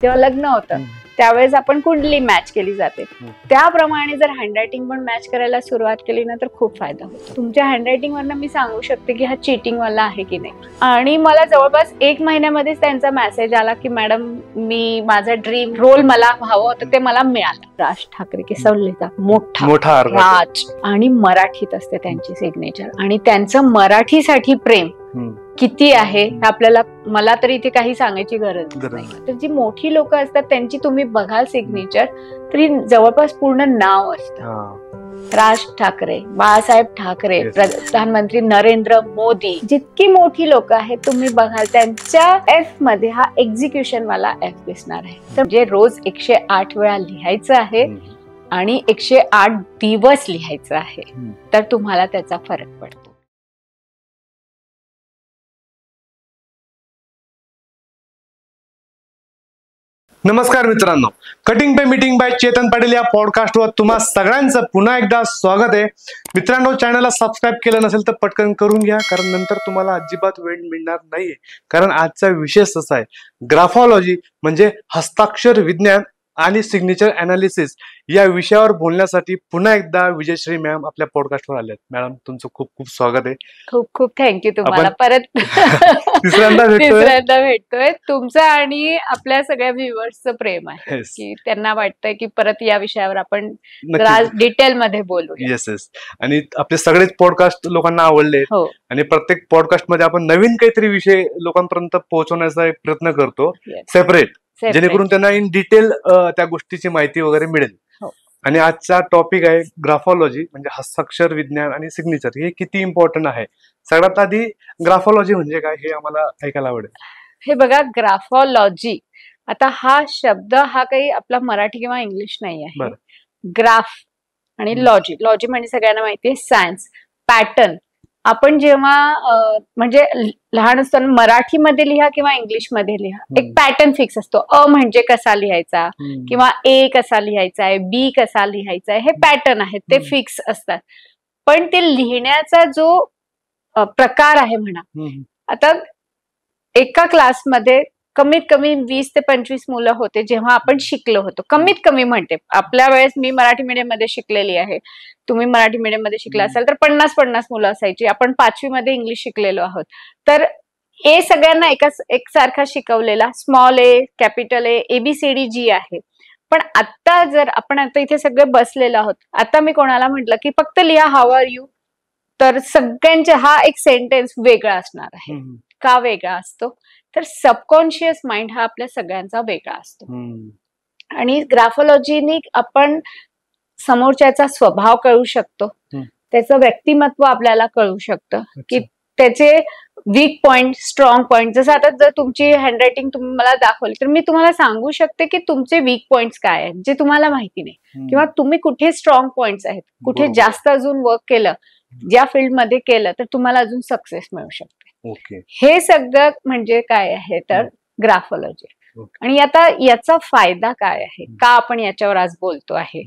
जेव्हा लग्न होतं त्यावेळेस आपण कुंडली मॅच केली जाते. त्याप्रमाणे जर हँडरायटिंग पण मॅच करायला सुरुवात केली ना तर खूप फायदा होतो. तुमच्या हँडरायटिंग वरनं मी सांगू शकते की हा चीटिंग वाला आहे की नाही. आणि मला जवळपास 1 महिन्यामध्येच त्यांचा मेसेज आला की मॅडम मी माझा ड्रीम रोल मला हवं होतं ते मला मिळालं. राज ठाकरे केसवलेचा मोठा राज आणि मराठीत असते त्यांची सिग्नेचर आणि त्यांचं मराठीसाठी प्रेम किती आहे हे आपल्याला मला तरी इथे काही सांगायची गरज नाही. तर जी मोठी लोक असतात त्यांची तुम्ही बघाल सिग्नेचर तरी जवळपास पूर्ण नाव असतं. राज ठाकरे, बाळासाहेब ठाकरे, प्रधानमंत्री नरेंद्र मोदी, जितकी मोठी लोक आहेत तुम्ही बघाल त्यांच्या एफ मध्ये हा एक्झिक्युशन वाला एफ दिसणार आहे. तर जे रोज 108 वेळा लिहायचं आहे आणि 108 दिवस लिहायचं आहे तर तुम्हाला त्याचा फरक पडतो. नमस्कार मित्रांनो, cutting pay meeting by Chetan Patil या पॉडकास्टवर तुम्हा सगळ्यांचं पुन्हा एकदा स्वागत आहे. मित्रांनो, चॅनलला सबस्क्राईब केलं नसेल तर पटकन करून घ्या, कारण नंतर तुम्हाला अजिबात वेळ मिळणार नाहीये. कारण आजचा विषय असा आहे, ग्राफॉलॉजी म्हणजे हस्ताक्षर विज्ञान आणि सिग्नेचर अनालिसिस या विषयावर बोलण्यासाठी पुन्हा एकदा विजयश्री मॅम आपल्या पॉडकास्टवर आलेत. मॅडम, तुमचं खूप खूप स्वागत आहे. खूप खूप थँक्यू तुम्हाला. परत तिसऱ्यांदा भेटतोय. तुमचं आणि आपल्या सगळ्या व्ह्युअर्सचं प्रेम आहे की त्यांना वाटतंय की परत या विषयावर आपण डिटेल मध्ये बोलू. येस. आणि आपले सगळेच पॉडकास्ट लोकांना आवडले आणि प्रत्येक पॉडकास्ट मध्ये आपण नवीन काहीतरी विषय लोकांपर्यंत पोहोचवण्याचा एक प्रयत्न करतो सेपरेट, जेणेकरून त्यांना इन डिटेल त्या गोष्टीची माहिती वगैरे मिळेल. आणि आजचा टॉपिक आहे ग्राफॉलॉजी म्हणजे हस्ताक्षर विज्ञान आणि सिग्नेचर. हे किती इम्पॉर्टंट आहे. सगळ्यात आधी ग्राफॉलॉजी म्हणजे काय हे आम्हाला ऐकायला आवडेल. हे बघा, ग्राफॉलॉजी आता हा शब्द हा काही आपला मराठी किंवा इंग्लिश नाही आहे. ग्राफ आणि लॉजी म्हणजे सगळ्यांना माहिती आहे सायन्स, पॅटर्न. आपण जेव्हा म्हणजे लहान असताना मराठीमध्ये लिहा किंवा इंग्लिशमध्ये लिहा एक पॅटर्न फिक्स असतो. अ म्हणजे कसा लिहायचा किंवा ए कसा लिहायचा आहे, बी कसा लिहायचा आहे, हे पॅटर्न आहेत, ते फिक्स असतात. पण ते लिहिण्याचा जो प्रकार आहे म्हणा, आता एका क्लासमध्ये कमीत कमी 20 ते 25 मुलं होते जेव्हा आपण शिकलो होतो. कमीत कमी म्हणते, आपल्या वेळेस मी मराठी मीडियम मध्ये शिकलेली आहे, तुम्ही मराठी मीडियम मध्ये शिकला असाल तर 50 मुलं असायची. आपण 5वी मध्ये इंग्लिश शिकलेलो आहोत. तर ए सगळ्यांना एकसारखा शिकवलेला, स्मॉल ए, कॅपिटल ए, ABCD जी आहे. पण आता जर आपण आता इथे सगळे बसलेलो आहोत, आता मी कोणाला म्हटलं की फक्त लिहा हाऊ आर यू, तर सगळ्यांचा हा एक सेंटेन्स वेगळा असणार आहे. का वेगळा असतो? तर सबकॉन्शियस माइंड हा आपल्या सगळ्यांचा वेगळा असतो. आणि ग्राफॉलॉजीनी आपण समोरच्याचा स्वभाव कळू शकतो, त्याचं व्यक्तिमत्व आपल्याला कळू शकतं की त्याचे वीक पॉइंट, स्ट्रॉंग पॉइंट. जसं आता जर तुमची हँडरायटिंग तुम्ही मला दाखवली तर मी तुम्हाला सांगू शकते की तुमचे वीक पॉइंट्स काय आहेत जे तुम्हाला माहिती नाही, किंवा तुम्ही कुठे स्ट्रॉंग पॉइंट्स आहेत, कुठे जास्त अजून वर्क केलं, ज्या फील्डमध्ये केलं तर तुम्हाला अजून सक्सेस मिळू शकते. हे सगळं म्हणजे काय आहे तर ग्राफॉलॉजी. आणि आता याचा फायदा काय आहे, का आपण याच्यावर आज बोलतो आहे,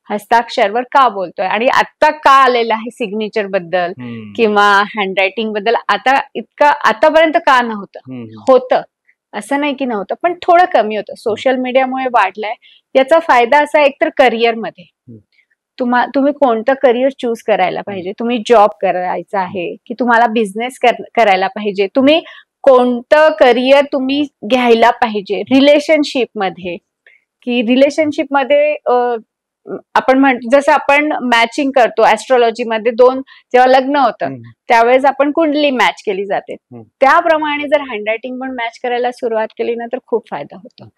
हस्ताक्षरवर का बोलतोय आणि आता का आलेलं आहे सिग्नेचर बद्दल किंवा हँडरायटिंग बद्दल. आता इतका आतापर्यंत का नव्हतं, होतं असं नाही की नव्हतं, पण थोडं कमी होतं. सोशल मीडियामुळे वाढलंय. याचा फायदा असा एकतर करिअरमध्ये, तुम्ही कोणतं करिअर चूज करायला पाहिजे, तुम्ही जॉब करायचा आहे की तुम्हाला बिझनेस करायला पाहिजे, तुम्ही कोणतं करिअर तुम्ही घ्यायला पाहिजे. रिलेशनशिप मध्ये की रिलेशनशिप मध्ये आपण म्हणतो जसं आपण मॅचिंग करतो ऍस्ट्रॉलॉजी मध्ये, जेव्हा लग्न होतं त्यावेळेस आपण कुंडली मॅच केली जाते. त्याप्रमाणे जर हँडरायटिंग पण मॅच करायला सुरुवात केली ना तर खूप फायदा होतो.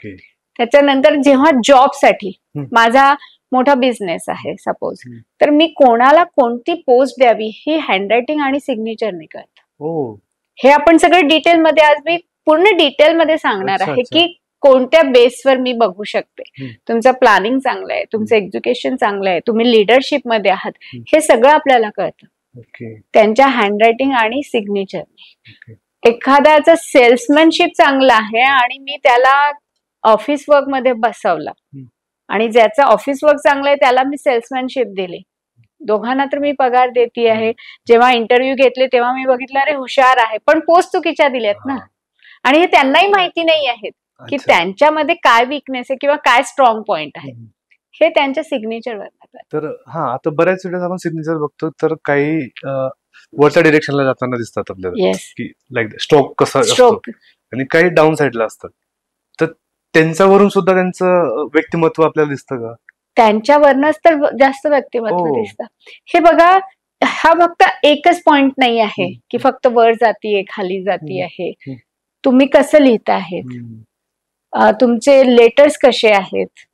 त्याच्यानंतर जेव्हा जॉबसाठी, माझा मोठा बिझनेस आहे सपोज, तर मी कोणाला कोणती पोस्ट द्यावी ही हँडरायटिंग आणि सिग्नेचरने कळतं. हे आपण सगळं डिटेलमध्ये आज मी पूर्ण डिटेलमध्ये सांगणार आहे की कोणत्या बेसवर मी बघू शकते. तुमचं प्लॅनिंग चांगलं आहे, तुमचं एज्युकेशन चांगलं आहे, तुम्ही लिडरशिप मध्ये आहात, हे सगळं आपल्याला कळतं त्यांच्या हँडरायटिंग आणि सिग्नेचरने. एखाद्याचं सेल्समॅनशिप चांगलं आहे आणि मी त्याला ऑफिस वर्क मध्ये बसवला आणि ज्याचं ऑफिस वर्क चांगलं आहे त्याला मी सेल्समॅनशिप दिली, दोघांना तर मी पगार देते आहे. जेव्हा इंटरव्ह्यू घेतले तेव्हा मी बघितलं अरे हुशार आहे, पण पोस्ट चुकीच्या दिल्यात ना, आणि हे त्यांनाही माहिती नाही आहेत. की त्यांच्यामध्ये काय विकनेस आहे किंवा काय स्ट्रॉंग पॉइंट आहे हे त्यांच्या सिग्नेचरवर. तर आता बऱ्याच वेळेस आपण सिग्नेचर बघतो तर काही वरच्या डिरेक्शनला जाताना दिसतात आपल्याला, की लाईक स्ट्रोक कसा असतो आणि काही डाऊन साईडला असतात. तर त्यांच्यावरून सुद्धा त्यांचं व्यक्तिमत्व आपल्याला दिसतं का? त्यांच्यावरनच तर जास्त व्यक्तिमत्व दिसतं. हे बघा, हा फक्त एकच पॉइंट नाही आहे की फक्त वर जातीये खाली जाती आहे. तुम्ही कसं लिहित आहेत, तुमचे लेटर्स कसे आहेत,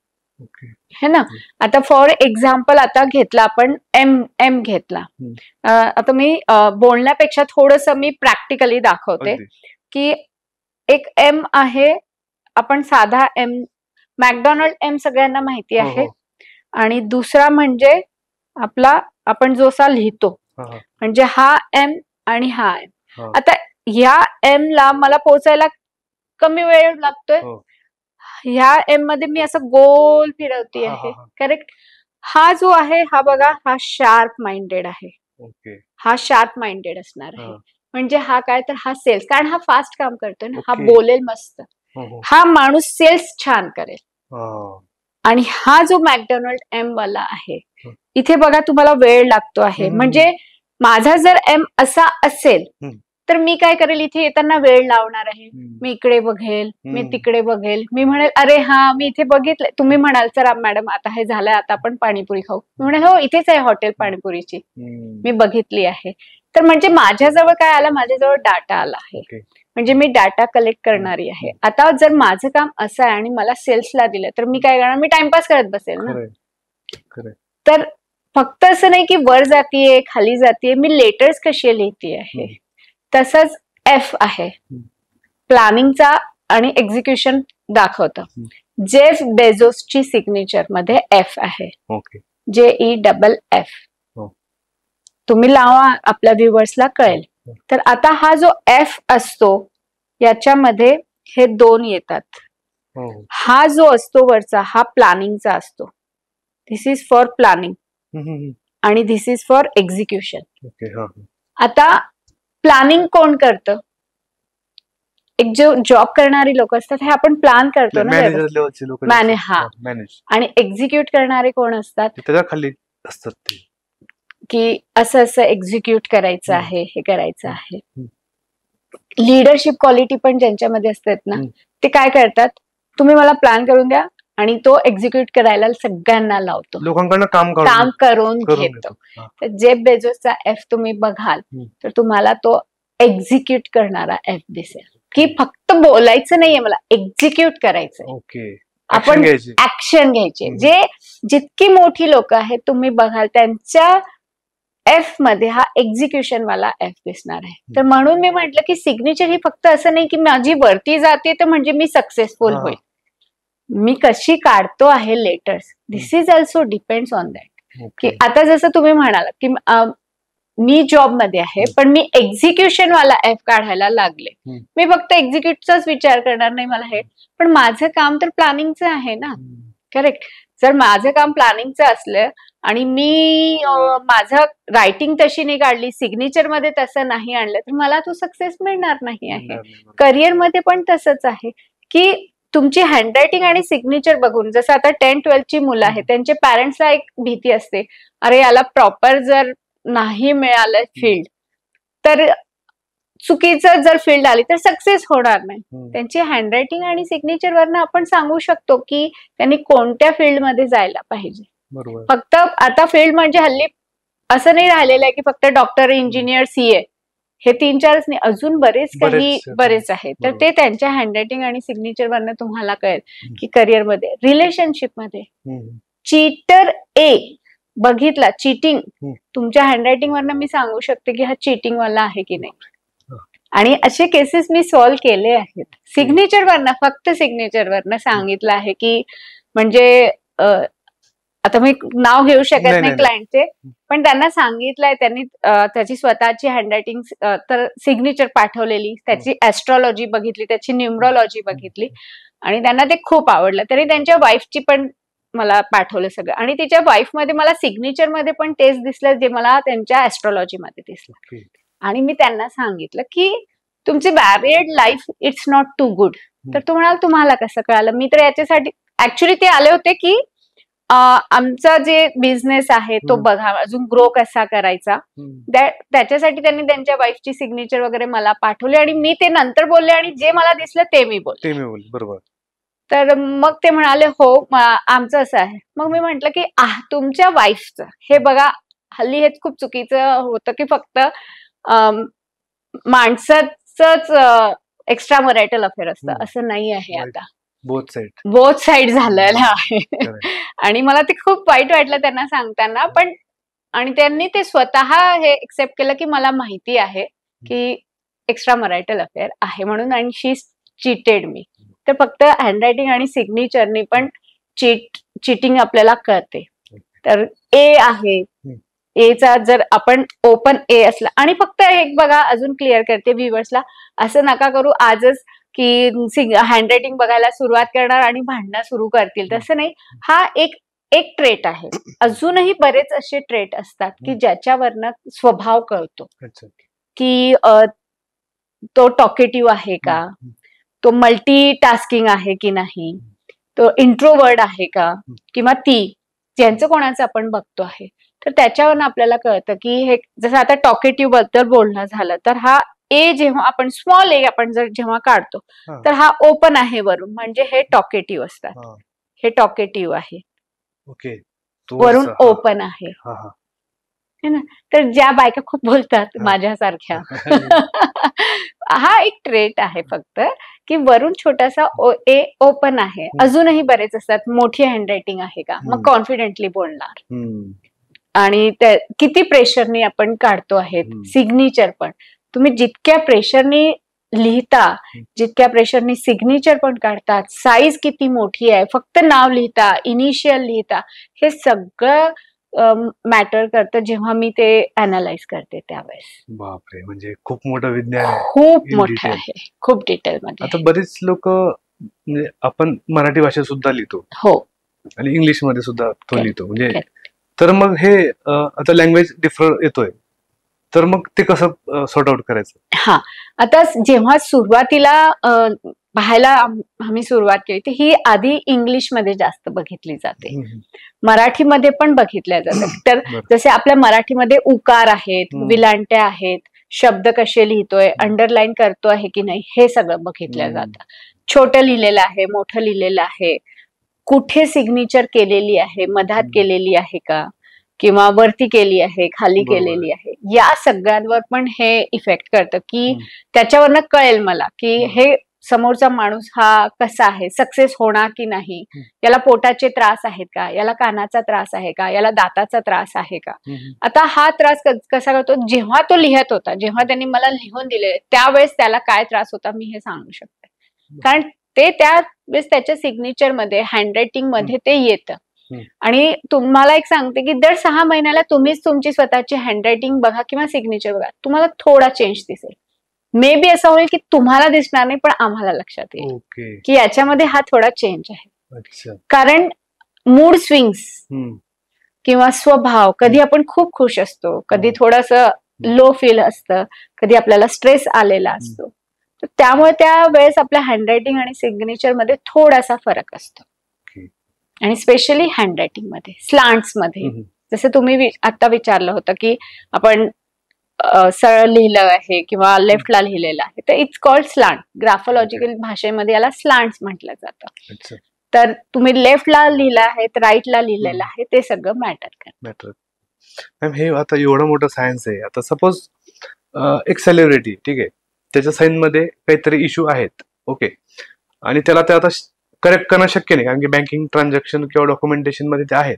है ना. आता फॉर एक्झाम्पल आता घेतला आपण एम घेतला. आता मी बोलण्यापेक्षा थोडस मी प्रॅक्टिकली दाखवते की एक एम आहे, आपण साधा एम, मॅकडोनाल्ड एम सगळ्यांना माहिती आहे. आणि दुसरा म्हणजे आपला आपण जोसा लिहितो, म्हणजे हा एम आणि हा एम. आता ह्या एम ला मला पोहोचायला कमी वेळ लागतोय, ह्या एम मध्ये मी असं गोल फिरवते आहे. करेक्ट. हा जो आहे हा बघा, हा शार्प माइंडेड आहे. हा शार्प माइंडेड असणार आहे. म्हणजे हा काय तर हा सेल्स, कारण हा फास्ट काम करतोय ना, हा बोलेल मस्त, हा माणूस सेल्स छान करेल. आणि हा जो मॅकडोनाल्ड एम वाला आहे, इथे बघा तुम्हाला वेळ लागतो आहे. म्हणजे माझा जर एम असा असेल तर मी काय करेल, इथे येताना वेळ लावणार आहे. मी इकडे बघेल, मी तिकडे बघेल, मी म्हणेल अरे हा मी इथे बघितलंय. तुम्ही म्हणाल सर मॅडम आता हे झालंय, आता आपण पाणीपुरी खाऊ. मी म्हणेल हो इथेच आहे हॉटेल पाणीपुरीची, मी बघितली आहे. तर म्हणजे माझ्याजवळ काय आला, माझ्याजवळ डाटा आला आहे. म्हणजे मी डाटा कलेक्ट करणारी आहे. आता जर माझं काम असं आहे आणि मला सेल्सला दिलं तर मी काय करणार, मी टाइमपास करत बसेल ना. तर फक्त असं नाही की वर जातीये खाली जातीये, मी लेटर्स कशी लिहिते आहे. तसंच एफ आहे, प्लॅनिंगचा आणि एक्झिक्युशन दाखवतं. जेफ बेझोसची सिग्नेचर मध्ये एफ आहे, JEFF. तुम्ही लावा, आपल्या व्ह्युअर्सला कळेल. तर आता हा जो एफ असतो याच्यामध्ये हे दोन येतात. हा जो असतो वरचा हा प्लॅनिंगचा असतो. दिस इज फॉर प्लॅनिंग आणि दिस इज फॉर एक्झिक्युशन. आता प्लॅनिंग कोण करतं? एक जो जॉब करणारी लोक असतात, हे आपण प्लॅन करतो ना, आणि एक्झिक्यूट करणारे कोण असतात? त्याच्या खाली असतात ते, की असं असं एक्झिक्यूट करायचं आहे, हे करायचं आहे. लीडरशिप क्वालिटी पण ज्यांच्यामध्ये असतात ना, ते काय करतात, तुम्ही मला प्लॅन करून द्या आणि तो एक्झिक्यूट करायला सगळ्यांना लावतो, लोकांकडनं काम करून घेतो. तर जेफ बेझोसचा एफ तुम्ही बघाल तर तुम्हाला तो एक्झिक्यूट करणारा एफ दिसेल, की फक्त बोलायचं नाहीये, मला एक्झिक्यूट करायचंय. आपण ऍक्शन घ्यायचे. जे जितकी मोठी लोक आहेत तुम्ही बघाल त्यांच्या एफ मध्ये हा एक्झिक्युशन वाला एफ दिसणार आहे. तर म्हणून मी म्हटलं की सिग्नेचर ही फक्त असं नाही की माझी वरती जाते तर म्हणजे मी सक्सेसफुल होईल. मी कशी काढतो आहे letters, this is also depends on that. की आता जसं तुम्ही म्हणालात की मी जॉब मध्ये आहे पण मी एक्झिक्युशन वाला एफ काढायला लागले, मी फक्त एक्झिक्यूटचाच विचार करणार नाही मला हे, पण माझं काम तर प्लॅनिंगचं आहे ना. करेक्ट. जर माझं काम प्लॅनिंगचं असलं आणि मी माझं रायटिंग तशी नाही काढली, सिग्नेचर मध्ये तसं नाही आणलं, तर मला तो सक्सेस मिळणार नाही आहे. करिअर मध्ये पण तसंच आहे की तुमची हँडरायटिंग आणि सिग्नेचर बघून, जसं आता 10-12 ची मुलं आहेत, त्यांच्या पॅरेंट्सला एक भीती असते, अरे याला प्रॉपर जर नाही मिळालं फील्ड तर चुकीचं जर फील्ड आली तर सक्सेस होणार नाही. त्यांची हँडरायटिंग आणि सिग्नेचर वरनं आपण सांगू शकतो की त्यांनी कोणत्या फील्ड मध्ये जायला पाहिजे. फक्त आता फील्ड म्हणजे हल्ली असं नाही राहिलेलं आहे की फक्त डॉक्टर, इंजिनियर, CA हे 3-4च नाही, अजून बरेच आहेत. तर ते त्यांच्या हँडरायटिंग आणि सिग्नेचर वरनं तुम्हाला कळेल की करिअर मध्ये, रिलेशनशिप मध्ये चीटर ए बघितला, चीटिंग तुमच्या हँडरायटिंग वरनं मी सांगू शकते की हा चीटिंग वाला आहे की नाही. आणि असे केसेस मी सॉल्व्ह केले आहेत. सिग्नेचर वरनं, फक्त सिग्नेचर वरनं सांगितलं आहे की म्हणजे आता मी नाव घेऊ शकत नाही क्लायंटचे, पण त्यांना सांगितलंय, त्यांनी त्याची स्वतःची हँडरायटिंग तर सिग्नेचर पाठवलेली, त्याची ऍस्ट्रॉलॉजी बघितली, त्याची न्यूमरॉलॉजी बघितली आणि त्यांना ते खूप आवडलं. तरी त्यांच्या वाईफची पण मला पाठवलं सगळं आणि तिच्या वाईफ मध्ये मला सिग्नेचर मध्ये पण तेच दिसलं जे मला त्यांच्या ऍस्ट्रॉलॉजी मध्ये दिसलं. आणि मी त्यांना सांगितलं की तुमची married life it's not too good, तर तो म्हणाला तुम्हाला कसं कळालं? मी तर याच्यासाठी ऍक्च्युली ते आले होते की आमचा जे बिझनेस आहे तो बघा, अजून ग्रो कसा करायचा, त्याच्यासाठी त्यांनी त्यांच्या वाईफची सिग्नेचर वगैरे मला पाठवली आणि मी ते नंतर बोलले आणि जे मला दिसलं ते मी बोलले. बरोबर. तर मग ते म्हणाले हो आमचं असं आहे. मग मी म्हंटल की तुमच्या वाईफचं हे बघा, हल्ली हेच खूप चुकीचं होतं की फक्त माणसाचंच एक्स्ट्रा मॅरिटल अफेअर असतं, असं नाही आहे आता. बोथ साइड झालेलं आहे. आणि मला ते खूप वाईट वाटलं त्यांना सांगताना, पण आणि त्यांनी ते स्वतः हे एक्सेप्ट केलं की मला माहिती आहे की एक्स्ट्रा मॅरिटल अफेअर आहे म्हणून, आणि शी चीटेड मी. तर फक्त हँडरायटिंग आणि सिग्नेचरनी पण चिटिंग आपल्याला कळते. तर ए आहे, एचा जर आपण ओपन ए असला, आणि फक्त एक बघा अजून क्लिअर करते व्ह्युअर्सला, असं नका करू आजच की हँडरायटिंग बघायला सुरुवात करणार आणि भांडणं सुरू करतील, तसं नाही. हा एक ट्रेट आहे. अजूनही बरेच असे ट्रेट असतात की ज्याच्यावरनं स्वभाव कळतो की तो टॉकेटिव्ह आहे का, तो मल्टी टास्किंग आहे की नाही, तो इंट्रोवर्ड आहे का, किंवा ज्यांचं कोणाचं आपण बघतो आहे. तर त्याच्यावरनं आपल्याला कळतं की हे, जसं आता टॉकेटिव्ह बद्दल बोलणं झालं, तर हा ए जेव्हा आपण स्मॉल ए आपण जर जेव्हा काढतो तर हा ओपन आहे वरून, म्हणजे हे टॉकेटिव्ह असतात. हे टॉकेटिव्ह आहे, वरून ओपन आहे ना. तर ज्या बायका खूप बोलतात माझ्यासारख्या, हा एक ट्रेट आहे फक्त की वरून छोटासा ए ओपन आहे. अजूनही बरेच असतात, मोठी हँडरायटिंग आहे का, मग कॉन्फिडेंटली बोलणार. आणि किती प्रेशरनी आपण काढतो आहे सिग्नेचर पण. तुम्ही जितक्या प्रेशरनी लिहिता, जितक्या प्रेशरनी सिग्नेचर पण काढतात, साईज किती मोठी आहे, फक्त नाव लिहिता, इनिशियल लिहिता, हे सगळं मॅटर करतं जेव्हा मी ते अनालाइज करते त्यावेळेस. बापरे, म्हणजे खूप मोठं विज्ञान आहे, खूप मोठं आहे, खूप डिटेल मध्ये. आता बरेच लोक, म्हणजे आपण मराठी भाषेत सुद्धा लिहितो, हो, आणि इंग्लिश मध्ये सुद्धा तो लिहितो, म्हणजे तर मग हे आता लँग्वेज डिफरंट येतोय, तर मग ते कसं सॉर्ट आउट करायचं? हा, आता जेव्हा सुरुवातीला पाहायला आम्ही सुरुवात केली, तर ही आधी इंग्लिश मध्ये जास्त बघितली जाते, मराठीमध्ये पण बघितल्या जातात. तर जसे आपल्या मराठीमध्ये उकार आहेत, विलांट्या आहेत, शब्द कसे लिहितोय, अंडरलाईन करतो आहे की नाही, हे सगळं बघितलं जातं. छोटं लिहिलेलं आहे, मोठं लिहिलेलं आहे, कुठे सिग्नेचर केलेली आहे, मधात केलेली आहे का, किंवा वरती केली आहे, खाली केलेली आहे, या सगळ्यांवर पण हे इफेक्ट करतं की त्याच्यावरनं कळेल मला की हे समोरचा माणूस हा कसा आहे, सक्सेस होणार की नाही, याला पोटाचे त्रास आहेत का, याला कानाचा त्रास आहे का, याला दाताचा त्रास आहे का. आता हा त्रास कसा करतो, जेव्हा तो लिहत होता, जेव्हा त्यांनी मला लिहून दिले त्यावेळेस त्याला काय त्रास होता मी हे सांगू शकते, कारण ते त्यावेळेस त्याच्या सिग्नेचर मध्ये, हँडरायटिंग मध्ये ते येतं. आणि तुम्हाला एक सांगते की दर 6 महिन्याला तुम्हीच तुमची स्वतःची हँडरायटिंग बघा किंवा सिग्नेचर बघा, तुम्हाला थोडा चेंज दिसेल. मे बी असं होईल की तुम्हाला दिसणार नाही, पण आम्हाला लक्षात येईल की याच्यामध्ये हा थोडा चेंज आहे. कारण मूड स्विंग्स किंवा स्वभाव, कधी आपण खूप खुश असतो, कधी थोडस लो फील असतं, कधी आपल्याला स्ट्रेस आलेला असतो, तर त्यामुळे त्यावेळेस आपल्या हँडरायटिंग आणि सिग्नेचर मध्ये थोडासा फरक असतो. आणि स्पेशली हँडरायटिंग मध्ये, स्लांट्स मध्ये, जसं तुम्ही आता विचारलं होतं की आपण सरळ लिहिलं आहे किंवा लेफ्टला लिहिलेलं आहे, तर इट्स कॉल्ड स्लांट. ग्राफोलॉजिकल भाषेमध्ये याला स्लांट्स म्हटलं जातं. तर तुम्ही लेफ्टला लिहिलं आहे, राईटला लिहिलेलं आहे, ते सगळं मॅटर करतं. मॅम, हे आता एवढं मोठं सायन्स आहे. आता सपोज एक सेलिब्रिटी, ठीक आहे, त्याच्या साइन मध्ये काहीतरी इश्यू आहेत, ओके, आणि त्याला ते आता करेक्ट करणं शक्य नाही, कारण की बँकिंग ट्रान्झॅक्शन किंवा डॉक्युमेंटेशन मध्ये ते आहेत,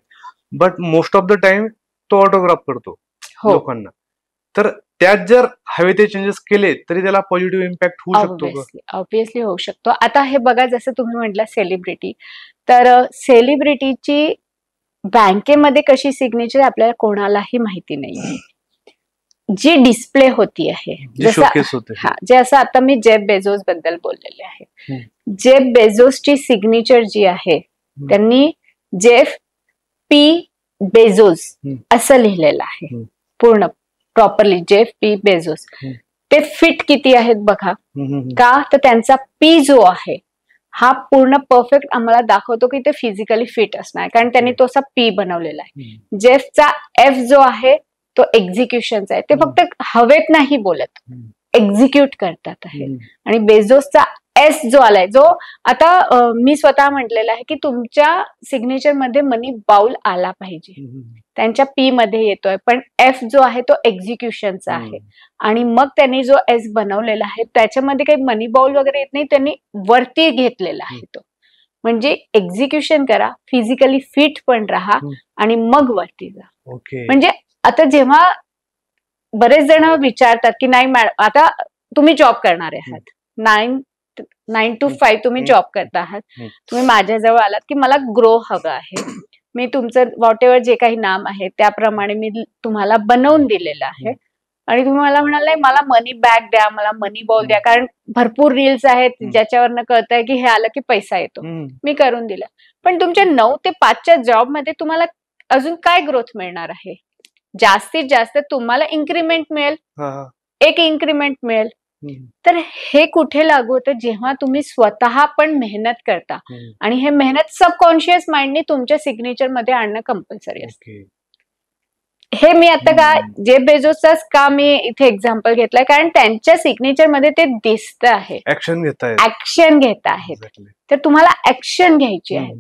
but most of the time तो ऑटोग्राफ करतो लोकांना. तर त्यात जर हवे ते चेंजेस केले तरी त्याला पॉझिटिव्ह इम्पॅक्ट होऊ शकतो? ऑब्व्हियसली होऊ शकतो. आता हे बघा, जसं तुम्ही म्हटलं सेलिब्रिटी, तर सेलिब्रिटीची बँकेमध्ये कशी सिग्नेचर आपल्याला कोणालाही माहिती नाही, जी डिस्प्ले होती आहे, जे असं आता मी जेफ बेझोस बद्दल बोललेले आहे. जेफ बेझोसची सिग्नेचर जी आहे, त्यांनी जेफ पी बेझोस असं लिहिलेलं आहे पूर्ण प्रॉपरली, जेफ पी बेझोस. ते फिट किती आहेत बघा, का तर त्यांचा पी जो आहे हा पूर्ण परफेक्ट आम्हाला दाखवतो की ते फिजिकली फिट असणार, कारण त्यांनी तो असा पी बनवलेला आहे. जेफचा एफ जो आहे तो एक्झिक्युशनचा आहे, ते फक्त हवेत नाही बोलत, एक्झिक्यूट करतात आहे. आणि बेझोसचा एस जो आलाय, जो आता मी स्वतः म्हटलेला आहे की तुमच्या सिग्नेचर मध्ये मनी बाउल आला पाहिजे, त्यांच्या पी मध्ये येतोय, पण एफ जो आहे तो एक्झिक्युशनचा आहे. आणि मग त्यांनी जो एस बनवलेला आहे त्याच्यामध्ये काही मनी बाउल वगैरे येत नाही, त्यांनी वरती घेतलेला आहे तो. म्हणजे एक्झिक्युशन करा, फिजिकली फिट पण राहा आणि मग वरती जा. म्हणजे आता जेव्हा बरेच जण विचारतात की नाही मॅडम, आता तुम्ही जॉब करणारे आहात, 9 to 5 तुम्ही जॉब करता आहात, तुम्ही माझ्याजवळ आलात की मला ग्रो हवं आहे, मी तुमचं व्हॉट एव्हर जे काही नाम आहे त्याप्रमाणे मी तुम्हाला बनवून दिलेलं आहे, आणि तुम्ही मला म्हणाल नाही मला मनी बॅक द्या, मला मनी बॉल द्या, कारण भरपूर रील्स आहेत ज्याच्यावरनं कळतंय की हे आलं की पैसा येतो, मी करून दिलं. पण तुमच्या 9 ते 5च्या जॉब मध्ये तुम्हाला अजून काय ग्रोथ मिळणार आहे? जास्तीत जास्त तुम्हाला इन्क्रीमेंट मिळेल, एक इन्क्रीमेंट मिळेल. तर हे कुठे लागू होतं? जेव्हा तुम्ही स्वतः पण मेहनत करता, आणि हे मेहनत सबकॉन्शियस माइंडने तुमच्या सिग्नेचर मध्ये आणणं कंपल्सरी असतं. हे मी आता का जेफ बेझोसचाच का मी इथे एक्झाम्पल घेतलाय, कारण त्यांच्या सिग्नेचर मध्ये ते दिसत आहे, ऍक्शन घेत आहेत. तर तुम्हाला ऍक्शन घ्यायची आहे.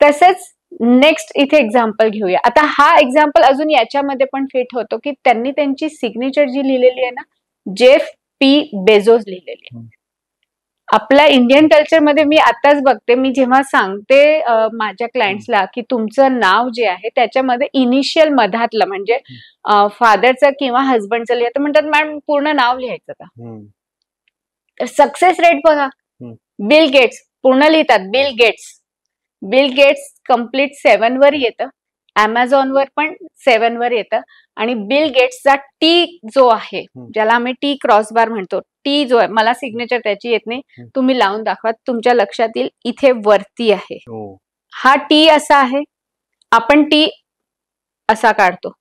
तसंच नेक्स्ट इथे एक्झाम्पल घेऊया. आता हा एक्झाम्पल अजून याच्यामध्ये पण फिट होतो की त्यांनी त्यांची सिग्नेचर जी लिहिलेली आहे ना, जेफ पी बेझोस लिहिलेली आहे. आपल्या इंडियन कल्चरमध्ये मी आताच बघते, मी जेव्हा सांगते माझ्या क्लायंट्सला की तुमचं नाव जे आहे त्याच्यामध्ये इनिशियल मधातलं म्हणजे फादरचं किंवा हजबंडचं लिहायचं, म्हणतात मॅडम पूर्ण नाव लिहायचं का? तर सक्सेस रेट बघा, बिल गेट्स पूर्ण लिहितात, Bill Gates. Bill Gates complete 7 वर येतं, अमेझॉनवर पण 7 वर येतं. आणि बिल गेट्सचा टी जो आहे, ज्याला आम्ही टी क्रॉस बार म्हणतो, टी जो आहे, मला सिग्नेचर त्याची येत नाही, तुम्ही लावून दाखवा, तुमच्या लक्षात येईल, इथे वरती आहे. हा टी असा आहे, आपण टी असा काढतो,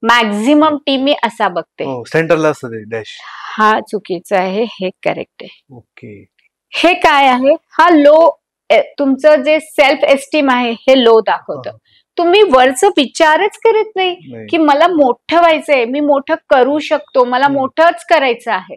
मॅक्झिमम टी मी असा बघते, सेंटरला असतं डॅश. हा चुकीचं आहे, हे करेक्ट आहे. हे काय आहे? हा लो, तुमचं जे सेल्फ एस्टीम आहे हे लो दाखवतं. तुम्ही वरचं विचारच करत नाही की मला मोठं व्हायचंय, मी मोठं करू शकतो, मला मोठंच करायचं आहे.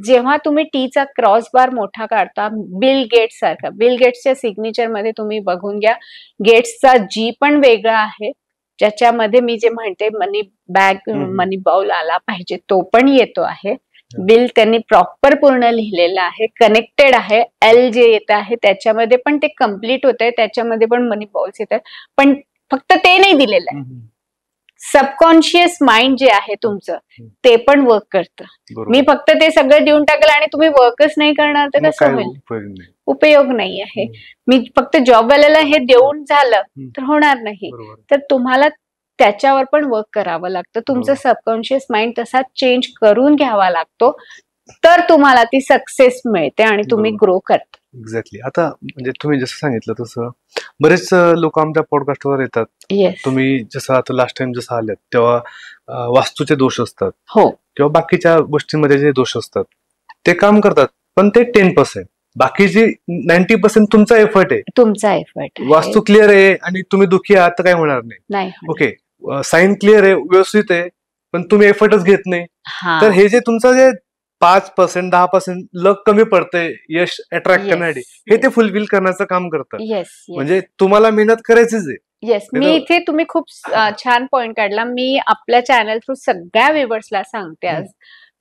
जेव्हा तुम्ही टीचा क्रॉस बार मोठा काढता, बिल गेट्स सारखा, बिल गेट्सच्या सिग्नेचर मध्ये तुम्ही बघून घ्या, गेट्सचा जी पण वेगळा आहे, ज्याच्यामध्ये मी जे म्हणते मनी बॅग, मनी बाउल आला पाहिजे, तो पण येतो आहे. बिल त्यांनी प्रॉपर पूर्ण लिहिलेलं आहे, कनेक्टेड आहे. एल जे येत आहे त्याच्यामध्ये पण ते कम्प्लीट होत आहे, त्याच्यामध्ये पण मनी बाउल्स येत आहे, पण फक्त ते नाही दिलेलं आहे. सबकॉन्शियस माइंड जे आहे तुमचं ते पण वर्क करतं. मी फक्त ते सगळं देऊन टाकलं आणि तुम्ही वर्कच नाही करणार तर कसं होईल? उपयोग नाही आहे. मी फक्त जॉबवाल्याला हे देऊन झालं तर होणार नाही. तर तुम्हाला त्याच्यावर पण वर्क करावं लागतं. तुमचं सबकॉन्शियस माइंड तसा चेंज करून घ्यावा लागतो, तर तुम्हाला ती सक्सेस मिळते आणि तुम्ही ग्रो करता. एक्झॅक्टली. आता म्हणजे तुम्ही जसं सांगितलं तसं बरेच लोक आमच्या पॉडकास्टवर येतात. तुम्ही जसं आता लास्ट टाइम जसं आल्यात तेव्हा वास्तूचे दोष असतात किंवा बाकीच्या गोष्टींमध्ये जे दोष असतात ते काम करतात, पण ते 10%. बाकीची 90% तुमचा एफर्ट आहे. तुमचा एफर्ट. वास्तू क्लिअर आहे आणि तुम्ही दुखी आहात तर काही होणार नाही. ओके, साईन क्लिअर आहे, व्यवस्थित आहे, पण तुम्ही एफर्टच घेत नाही. तर हे जे तुमचं जे 5%, 10% लक कमी पडतंय यश अट्रॅक्ट करण्यासाठी, हे ते फुलफिल करण्याचं काम करतं. म्हणजे तुम्हाला मेहनत करायचीच आहे. येस, मी इथे तुम्ही खूप छान पॉइंट काढला. मी आपल्या चॅनल थ्रू सगळ्या व्ह्युअर्सला सांगते आज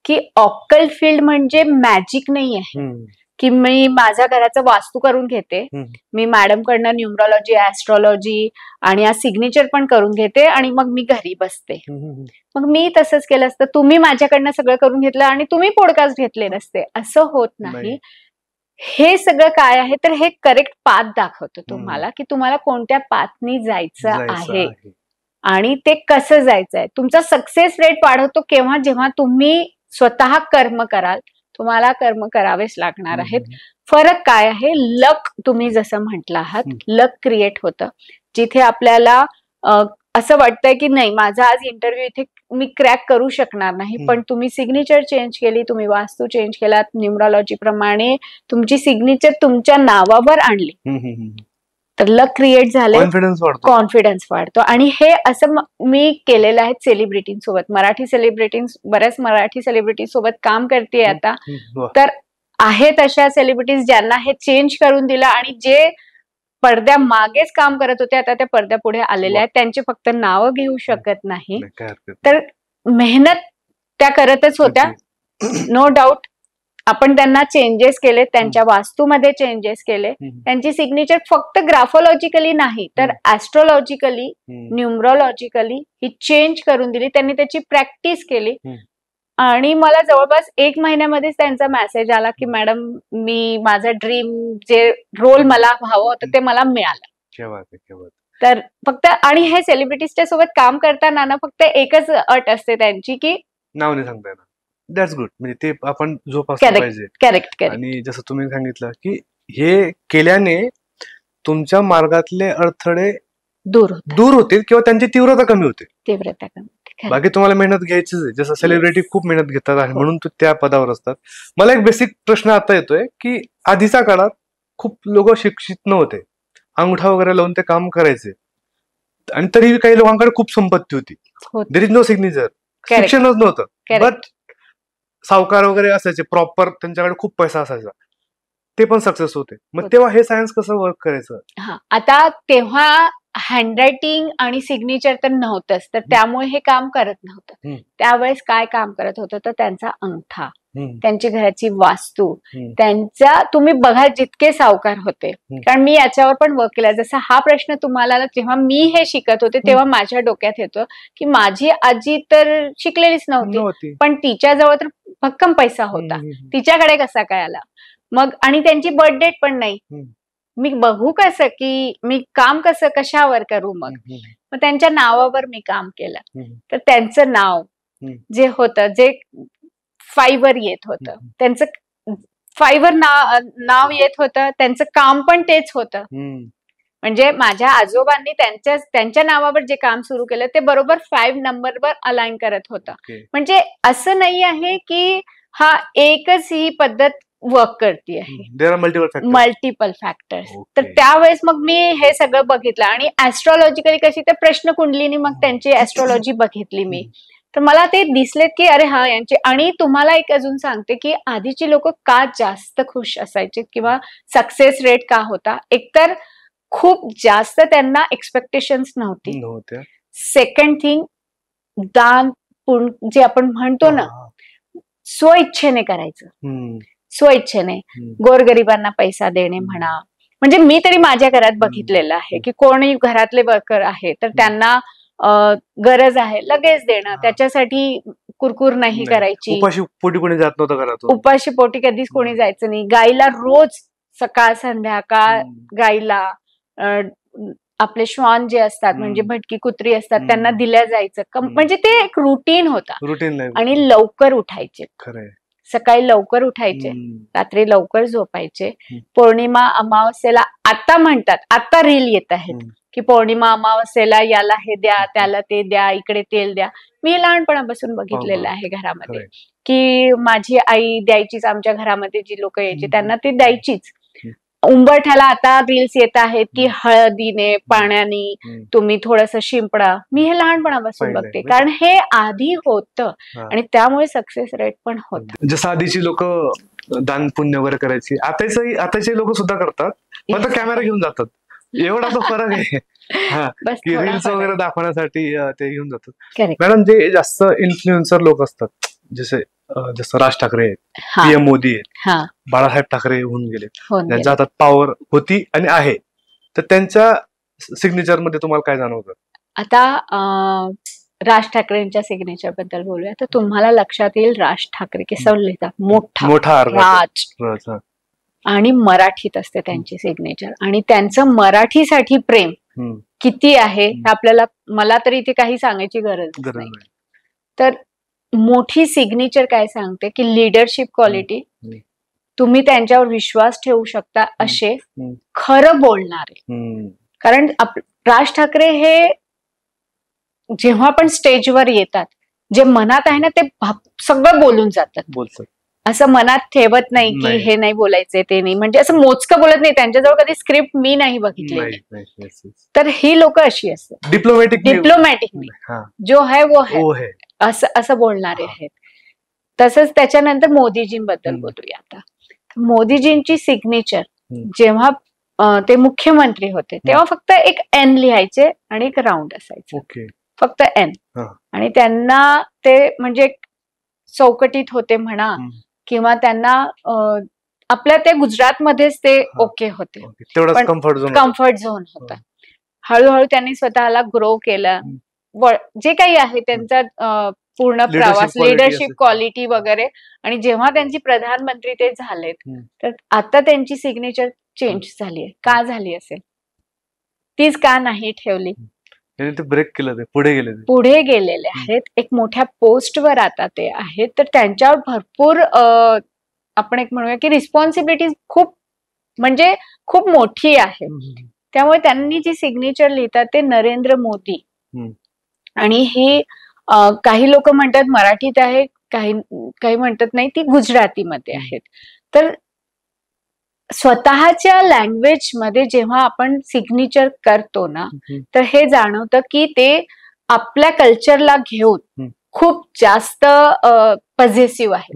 की ऑक्कल फील्ड म्हणजे मॅजिक नाही आहे की मी माझ्या घराचं वास्तू करून घेते, मी मॅडम कडनं न्यूमरॉलॉजी, ऍस्ट्रॉलॉजी आणि आज सिग्नेचर पण करून घेते आणि मग मी घरी बसते. मग मी तसंच केलं असतं, तुम्ही माझ्याकडनं सगळं करून घेतलं आणि तुम्ही पॉडकास्ट घेतले नसते. असं होत नाही. हे सगळं काय आहे तर हे करेक्ट पाथ दाखवतं तुम्हाला की तुम्हाला कोणत्या पाथनी जायचं आहे आणि ते कसं जायचंय. तुमचा सक्सेस रेट वाढवतो केव्हा? जेव्हा तुम्ही स्वतः कर्म कराल. तुम्हाला कर्म करावेच लागणार आहेत. फरक काय आहे? लक, तुम्ही जसं म्हटलं आहात, लक क्रिएट होतं जिथे आपल्याला असं वाटतंय की नाही माझा आज इंटरव्ह्यू इथे मी क्रॅक करू शकणार नाही, पण तुम्ही सिग्नेचर चेंज केली, तुम्ही वास्तू चेंज केलात, न्यूमरॉलॉजी प्रमाणे तुमची सिग्नेचर तुमच्या नावावर आणली, तर लक क्रिएट झाले, कॉन्फिडन्स वाढतो. आणि हे असं मी केलेलं आहे सेलिब्रिटींसोबत, बऱ्याच मराठी सेलिब्रिटी सोबत काम करते आता. तर आहेत अशा सेलिब्रिटीज ज्यांना हे चेंज करून दिलं आणि जे पडद्या मागेच काम करत होते आता त्या पडद्या पुढे आलेले आहेत. त्यांचे फक्त नाव घेऊ शकत नाही, तर मेहनत त्या करतच होत्या, नो डाऊट. आपण त्यांना चेंजेस केले, त्यांच्या वास्तूमध्ये चेंजेस केले, त्यांची सिग्नेचर फक्त ग्राफोलॉजिकली नाही तर ऍस्ट्रोलॉजिकली, न्यूमरोलॉजिकली ही चेंज करून दिली. त्यांनी त्याची प्रॅक्टिस केली आणि मला जवळपास 1 महिन्यामध्येच त्यांचा मेसेज आला की मॅडम मी माझा ड्रीम जे रोल मला हवं होतं ते मला मिळालं. तर फक्त आणि हे सेलिब्रिटीजच्या सोबत काम करताना ना फक्त एकच अट असते त्यांची की नाव नाही सांगता येणार. That's good. म्हणजे ते आपण जोपासलं पाहिजे. करेक्ट. आणि जसं तुम्ही सांगितलं की हे केल्याने तुमच्या मार्गातले अडथळे दूर होतील किंवा त्यांची तीव्रता कमी होते. बाकी तुम्हाला मेहनत घ्यायचीच आहे. जसं सेलिब्रिटी खूप मेहनत घेतात आणि म्हणून तू त्या पदावर असतात. मला एक बेसिक प्रश्न आता येतोय की आधीच्या काळात खूप लोक शिक्षित नव्हते, अंगठा वगैरे लावून ते काम करायचे आणि तरी काही लोकांकडे खूप संपत्ती होती. देर इज नो सिग्नेचर, शिक्षणच नव्हतं, बट सावकार वगैरे असायचे प्रॉपर, त्यांच्याकडे खूप पैसा असायचा, ते पण सक्सेस होते. मग तेव्हा हे सायन्स कसं वर्क करायचं? आता तेव्हा हँडरायटिंग आणि सिग्नेचर तर नव्हतंच, तर त्यामुळे हे काम करत नव्हतं. त्यावेळेस काय काम करत होतं तर त्यांचा अंगठा, त्यांची घराची वास्तू, त्यांचा तुम्ही बघा जितके सावकार होते, कारण मी याच्यावर पण वर्क केला. जसा हा प्रश्न तुम्हाला जेव्हा मी हे शिकत होते तेव्हा माझ्या डोक्यात येतो की माझी आजी तर शिकलेलीच नव्हती, पण तिच्याजवळ तर भक्कम पैसा होता, तिच्याकडे कसा काय आला? मग आणि त्यांची बर्थ डेट पण नाही, मी बघू कसं की मी काम कसं कशावर करू? मग त्यांच्या नावावर मी काम केलं. तर त्यांचं नाव जे होतं, जे 5 वर येत होतं, त्यांचं 5 वर नाव येत होतं, त्यांचं काम पण तेच होतं. म्हणजे माझ्या आजोबांनी त्यांच्या नावावर जे काम सुरू केलं ते बरोबर 5 नंबरवर अलाइन करत होतं. म्हणजे असं नाही आहे की हा एकच ही पद्धत वर्क करते आहे, मल्टिपल फॅक्टर्स. तर त्यावेळेस मग मी हे सगळं बघितलं आणि ऍस्ट्रॉलॉजिकली कशी तर प्रश्न कुंडलीनी मग त्यांची ऍस्ट्रॉलॉजी बघितली मी, तर मला ते दिसलेत की अरे हा यांचे. आणि तुम्हाला एक अजून सांगते की आधीची लोक का जास्त खुश असायचे किंवा सक्सेस रेट का होता? एकतर खूप जास्त त्यांना एक्सपेक्टेशन्स नव्हती. सेकंड थिंग, दान पुण्य जे आपण म्हणतो ना, स्वइच्छेने करायचं, स्वइच्छेने गोरगरिबांना पैसा देणे म्हणा. म्हणजे मी तरी माझ्या घरात बघितलेलं आहे की कोणी घरातले वर्कर आहे तर त्यांना गरज आहे लगेच देणं, त्याच्यासाठी कुरकुर नाही करायची. उपाशी पोटी कोणी जात नव्हतं घरात, उपाशी पोटी कधीच कोणी जायचं नाही. गाईला रोज सकाळ संध्याकाळ गाईला आपले श्वान जे असतात म्हणजे भटकी कुत्री असतात त्यांना दिल्या जायचं. म्हणजे ते एक रुटीन होता. आणि लवकर उठायचे, सकाळी लवकर उठायचे, रात्री लवकर झोपायचे. पौर्णिमा अमावस्येला आता म्हणतात, आता रील येत आहेत की पौर्णिमा अमावस्येला याला हे द्या, त्याला ते द्या, इकडे तेल द्या. मी लहानपणापासून बघितलेलं आहे घरामध्ये की माझी आई द्यायचीच, आमच्या घरामध्ये जी लोक यायची त्यांना ती द्यायचीच. उंबरठ्याला आता रील्स येत आहेत की हळदीने पाण्याने तुम्ही थोडस शिंपडा. मी हे लहानपणापासून बघते, कारण हे आधी होतं आणि त्यामुळे सक्सेस रेट पण होत. जसं आधीची लोक दान पुण्य वगैरे करायची, आताचे लोक सुद्धा करतात, फक्त कॅमेरा घेऊन जातात, एवढा तो फरक आहे. की रील्स वगैरे दाखवण्यासाठी ते घेऊन जातात. मॅडम जे जास्त इन्फ्लुएन्सर लोक असतात, जसं राज ठाकरे आहेत, पीएम मोदी आहेत, बाळासाहेब ठाकरे होऊन गेले, त्यांच्या हातात पॉवर होती आणि आहे, तर त्यांच्या सिग्नेचर मध्ये तुम्हाला काय जाणवतं? आता राज ठाकरेंच्या सिग्नेचर बद्दल बोलूया तर तुम्हाला लक्षात येईल राज ठाकरे कसं लिहितात, मोठा राज, आणि मराठीत असते त्यांची सिग्नेचर. आणि त्यांचं मराठीसाठी प्रेम किती आहे आपल्याला, मला तरी इथे काही सांगायची गरज नाही. तर मोठी सिग्नेचर काय सांगते की लिडरशिप क्वालिटी, तुम्ही त्यांच्यावर विश्वास ठेवू शकता असे खरं बोलणारे. कारण राज ठाकरे हे जेव्हा पण स्टेजवर येतात, जे मनात आहे ना ते सगळं बोलून जातात. बोलतात, असं मनात ठेवत नाही की हे नाही बोलायचंय ते नाही, म्हणजे असं मोजकं बोलत नाही. त्यांच्याजवळ कधी स्क्रिप्ट मी नाही बघितली. तर ही लोक अशी असतात, डिप्लोमॅटिक जो है वो है असं बोलणारे आहेत. तसंच त्याच्यानंतर मोदीजींबद्दल बोलूया आता. मोदीजींची सिग्नेचर जेव्हा ते मुख्यमंत्री होते तेव्हा फक्त एक एन लिहायचे आणि एक राऊंड असायचं, फक्त एन. आणि त्यांना ते म्हणजे चौकटीत होते म्हणा, किंवा त्यांना आपल्या ते गुजरातमध्येच ते ओके होते, कम्फर्ट झोन होता. हळूहळू त्यांनी स्वतःला ग्रो केलं. जे काही आहे त्यांचा पूर्ण प्रवास, लिडरशिप क्वालिटी वगैरे. आणि जेव्हा त्यांची प्रधानमंत्री ते झालेत, तर आता त्यांची सिग्नेचर चेंज झाली आहे. का झाली असेल? तीच का नाही ठेवली? ब्रेक केलं, ते पुढे गेलेले आहेत, एक मोठ्या पोस्टवर आता ते आहेत. तर त्यांच्यावर भरपूर आपण एक म्हणूया की रिस्पॉन्सिबिलिटी खूप म्हणजे खूप मोठी आहे. त्यामुळे त्यांनी जी सिग्नेचर लिहितात ते नरेंद्र मोदी. आणि ही काही लोक म्हणतात मराठीत आहे, काही म्हणतात नाही, ती गुजरातीमध्ये आहेत. तर स्वतःच्या लँग्वेज मध्ये जेव्हा आपण सिग्नेचर करतो ना, तर हे जाणवतं की ते आपल्या कल्चरला घेऊन खूप जास्त पॉझिटिव्ह आहे.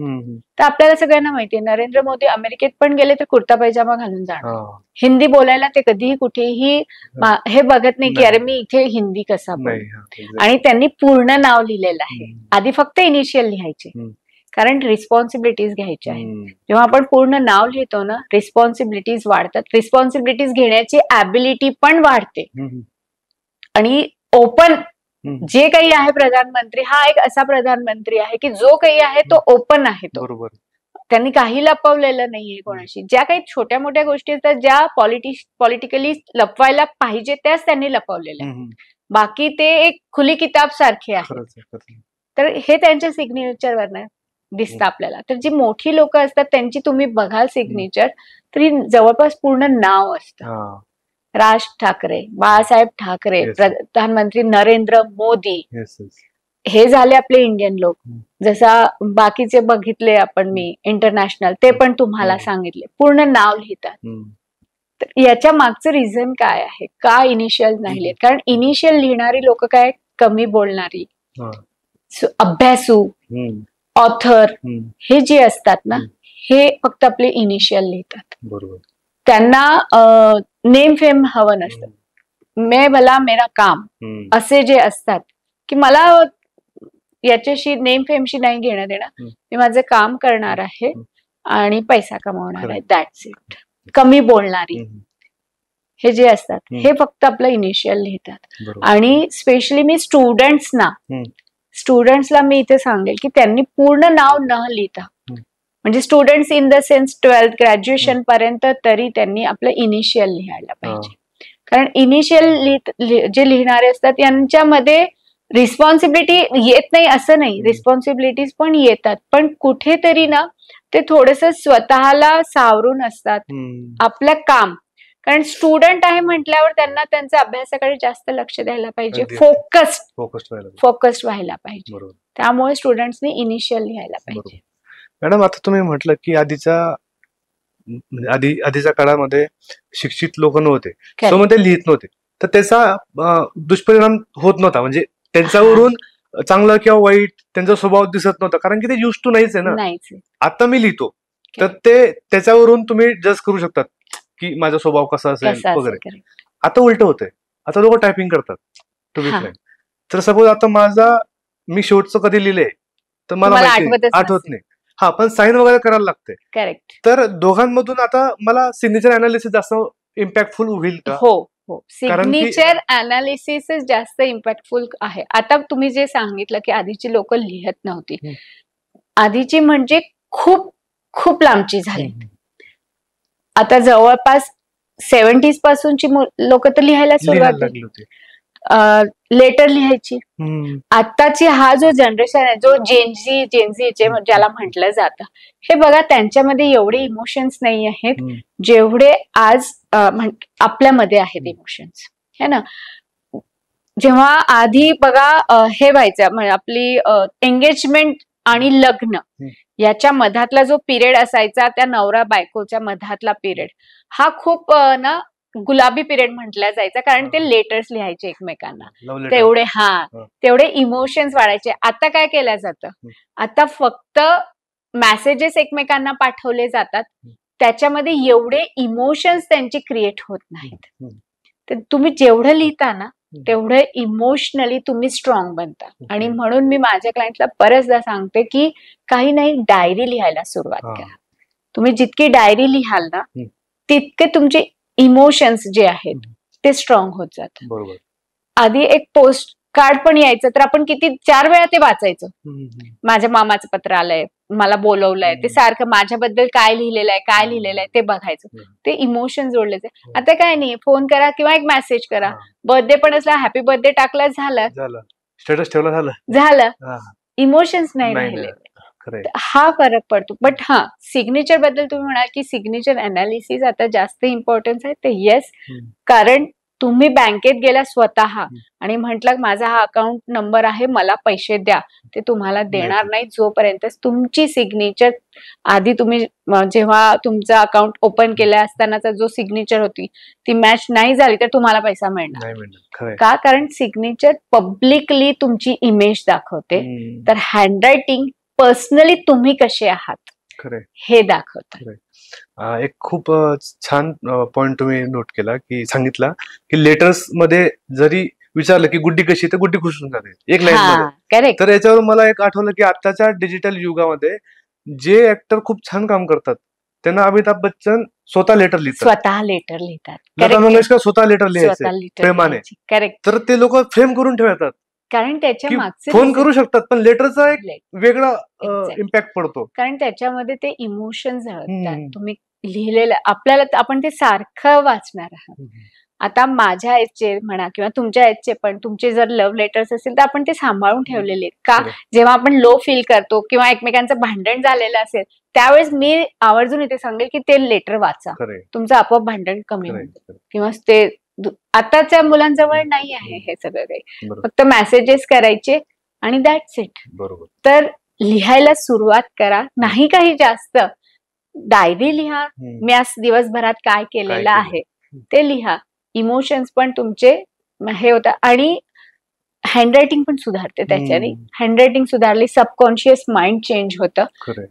तर आपल्याला सगळ्यांना माहितीये नरेंद्र मोदी अमेरिकेत पण गेले तर कुर्ता पैजामा घालून जाणार. हिंदी बोलायला ते कधीही कुठेही हे बघत नाही की अरे मी इथे हिंदी कसा बोल. आणि त्यांनी पूर्ण नाव लिहिलेलं आहे. आधी फक्त इनिशियल लिहायचे, कारण रिस्पॉन्सिबिलिटीज घ्यायच्या आहेत. जेव्हा आपण पूर्ण नाव लिहितो ना, रिस्पॉन्सिबिलिटीज वाढतात. रिस्पॉन्सिबिलिटीज घेण्याची ॲबिलिटी पण वाढते. आणि ओपन जे काही आहे प्रधानमंत्री, हा एक असा प्रधानमंत्री आहे की जो काही आहे तो ओपन आहे. तो बरोबर, त्यांनी काही लपवलेलं नाहीये कोणाशी. ज्या काही छोट्या मोठ्या गोष्टी असतात ज्या पॉलिटिकली लपवायला पाहिजे त्याच त्यांनी लपवलेल्या. बाकी ते एक खुली किताब सारखे आहे. तर हे त्यांच्या सिग्नेचरवर दिसतं आपल्याला. तर जी मोठी लोक असतात त्यांची तुम्ही बघाल सिग्नेचर, तरी जवळपास पूर्ण नाव असतं. राज ठाकरे, बाळासाहेब ठाकरे, प्रधानमंत्री नरेंद्र मोदी, हे झाले आपले इंडियन लोक. जसा बाकीचे बघितले आपण मी इंटरनॅशनल, ते पण तुम्हाला सांगितले, पूर्ण नाव लिहितात. तर याच्या मागचं रिझन काय आहे, का इनिशियल नाही लिहित? कारण इनिशियल लिहिणारी लोक काय कमी बोलणारी, अभ्यासू, ऑथर हे जे असतात ना, हे फक्त आपले इनिशियल लिहितात. बरोबर. त्यांना नेम फेम हवं नसतं. मैं भला मेरा काम असे जे असतात की मला याच्याशी नेम फेमशी नाही घेणं देणं, मी माझं काम करणार आहे आणि पैसा कमावणार आहे, दॅट्स इट. कमी बोलणारी हे जे असतात हे फक्त आपलं इनिशियल लिहितात. आणि स्पेशली मी स्टुडंट्सला मी इथे सांगेल की त्यांनी पूर्ण नाव न लिहिता, म्हणजे students in the sense 12th graduation पर्यंत, तरी त्यांनी आपलं इनिशियल लिहायला पाहिजे. कारण इनिशियल जे लिहिणारे असतात यांच्यामध्ये रिस्पॉन्सिबिलिटी येत नाही असं नाही, रिस्पॉन्सिबिलिटीज पण येतात, पण कुठेतरी ना ते थोडस स्वतःला सावरून असतात आपलं काम. कारण स्टुडंट आहे म्हटल्यावर त्यांना त्यांच्या अभ्यासाकडे जास्त लक्ष द्यायला पाहिजे, फोकस्ड व्हायला पाहिजे. त्यामुळे स्टुडंट्सनी इनिशियल लिहायला पाहिजे. मॅडम, आता तुम्ही म्हटलं की आधीच्या काळामध्ये शिक्षित लोक नव्हते, सो मग ते लिहित नव्हते, तर त्याचा दुष्परिणाम होत नव्हता. म्हणजे त्यांच्यावरून चांगलं किंवा वाईट त्यांचा स्वभाव दिसत नव्हता, कारण की ते युज टू नाहीच आहे ना. आता मी लिहितो तर ते त्याच्यावरून तुम्ही जज करू शकतात की माझा स्वभाव कसा असेल वगैरे. आता उलट होतंय, आता लोक टायपिंग करतात टू बी फ्रँक. तर सपोज आता मी शेवटचं कधी लिहिलंय तर मला आठवत नाही, पण साईन वगैरे करायला लागते. करेक्ट. तर दोघांमधून आता मला सिग्नेचर अनालिसिस जास्त इम्पॅक्टफुल होईल का? हो, सिग्नेचर अनालिसिस जास्त इम्पॅक्टफुल आहे. आता तुम्ही जे सांगितलं की आधीची लोक लिहत नव्हती, आधीची म्हणजे खूप खूप लांबची झाली. आता जवळपास 70s पासूनची लोक तर लिहायला सुरुवात झाली, लेटर लिहायची. आताची हा जो जनरेशन आहे, जो जेनझी ज्याला म्हटलं जातं, हे बघा त्यांच्यामध्ये एवढे इमोशन्स नाही आहेत जेवढे आज आपल्यामध्ये आहेत इमोशन्स, है ना. जेव्हा आधी बघा हे व्हायचं म्हणजे आपली एंगेजमेंट आणि लग्न याच्या मधातला जो पिरियड असायचा, त्या नवरा बायकोच्या मधातला पिरियड हा खूप ना गुलाबी पिरियड म्हटला जायचा, कारण ते लेटर्स लिहायचे एकमेकांना, तेवढे इमोशन्स वाढायचे. आता काय केलं जातं, आता फक्त मेसेजेस एकमेकांना पाठवले जातात, त्याच्यामध्ये एवढे इमोशन्स त्यांची क्रिएट होत नाहीत. तर तुम्ही जेवढं लिहिता ना तेवढं इमोशनली तुम्ही स्ट्रॉंग बनता. आणि म्हणून मी माझ्या क्लायंटला बरेचदा सांगते की काही नाही, डायरी लिहायला सुरुवात करा. तुम्ही जितकी डायरी लिहाल ना तितके तुमचे इमोशन्स जे आहेत ते स्ट्रॉंग होत जातात. बरोबर. आधी एक पोस्ट कार्ड पण यायचं तर आपण किती 4 वेळा ते वाचायचो. माझ्या मामाचं पत्र आलंय, मला बोलवलंय, ते सारखं माझ्याबद्दल काय लिहिलेलं आहे ते बघायचं. ते इमोशन जोडलेच आहे. आता काय नाही, फोन करा किंवा एक मेसेज करा. बर्थडे पण असला हॅपी बर्थडे टाकला, झालं, स्टेटस ठेवला, झालं. इमोशन्स नाही राहिले. हा फरक पडतो. बट सिग्नेचर बद्दल तुम्ही म्हणाल की सिग्नेचर अनालिसिस आता जास्त इम्पॉर्टन्स आहे. तर येस, कारण तुम्ही बँकेत गेला स्वतः आणि म्हटलं माझा हा अकाउंट नंबर आहे, मला पैसे द्या, ते तुम्हाला देणार नाही जोपर्यंत तुमची सिग्नेचर आधी तुम्ही जेव्हा तुमचं अकाउंट ओपन केलं असतानाचा जो सिग्नेचर होती ती मॅच नाही झाली तर तुम्हाला पैसा मिळणार का? कारण सिग्नेचर पब्लिकली तुमची इमेज दाखवते. तर हँडरायटिंग पर्सनली तुम्ही कसे आहात हे दाखवतं. एक खूप छान पॉइंट तुम्ही नोट केला की सांगितला की लेटर्स मध्ये जरी विचारलं की गुड्डी कशी, तर गुड्डी खुश होऊन जाते एक लाईन मध्ये. तर याच्यावर मला एक आठवलं की आताच्या डिजिटल युगामध्ये जे ऍक्टर खूप छान काम करतात त्यांना अमिताभ बच्चन स्वतः लेटर लिहितात, लता मंगेशकर स्वतः लेटर लिहायचे प्रेमाने. तर ते लोक फ्रेम करून ठेवतात, कारण त्याच्या मागचे फोन करू शकतात पण लेटरचा एक वेगळा इम्पॅक्ट पडतो, कारण त्याच्यामध्ये ते इमोशन्स तुम्ही लिहिलेलं आपल्याला, आपण ते सारखं वाचणार आहात. आता माझ्या एजचे म्हणा किंवा तुमच्या एजचे पण, तुमचे जर लव्ह लेटर्स असतील तर आपण ते सांभाळून ठेवलेले आहेत का? जेव्हा आपण लो फील करतो किंवा एकमेकांचं भांडण झालेलं असेल त्यावेळेस मी आवर्जून इथे सांगेल की ते लेटर वाचा, तुमचं आपोआप भांडण कमी होतं. किंवा ते आताच्या मुलांजवळ नाही आहे हे सगळं काही, फक्त मेसेजेस करायचे आणि दॅट्स इट. तर लिहायला सुरुवात करा, नाही काही जास्त, डायरी लिहा, मी आज दिवसभरात काय केलेलं आहे ते लिहा. इमोशन्स पण तुमचे हे होतं आणि हँडरायटिंग पण सुधारते त्याच्याने. हँडरायटिंग सुधारली, सबकॉन्शियस माइंड चेंज होतं,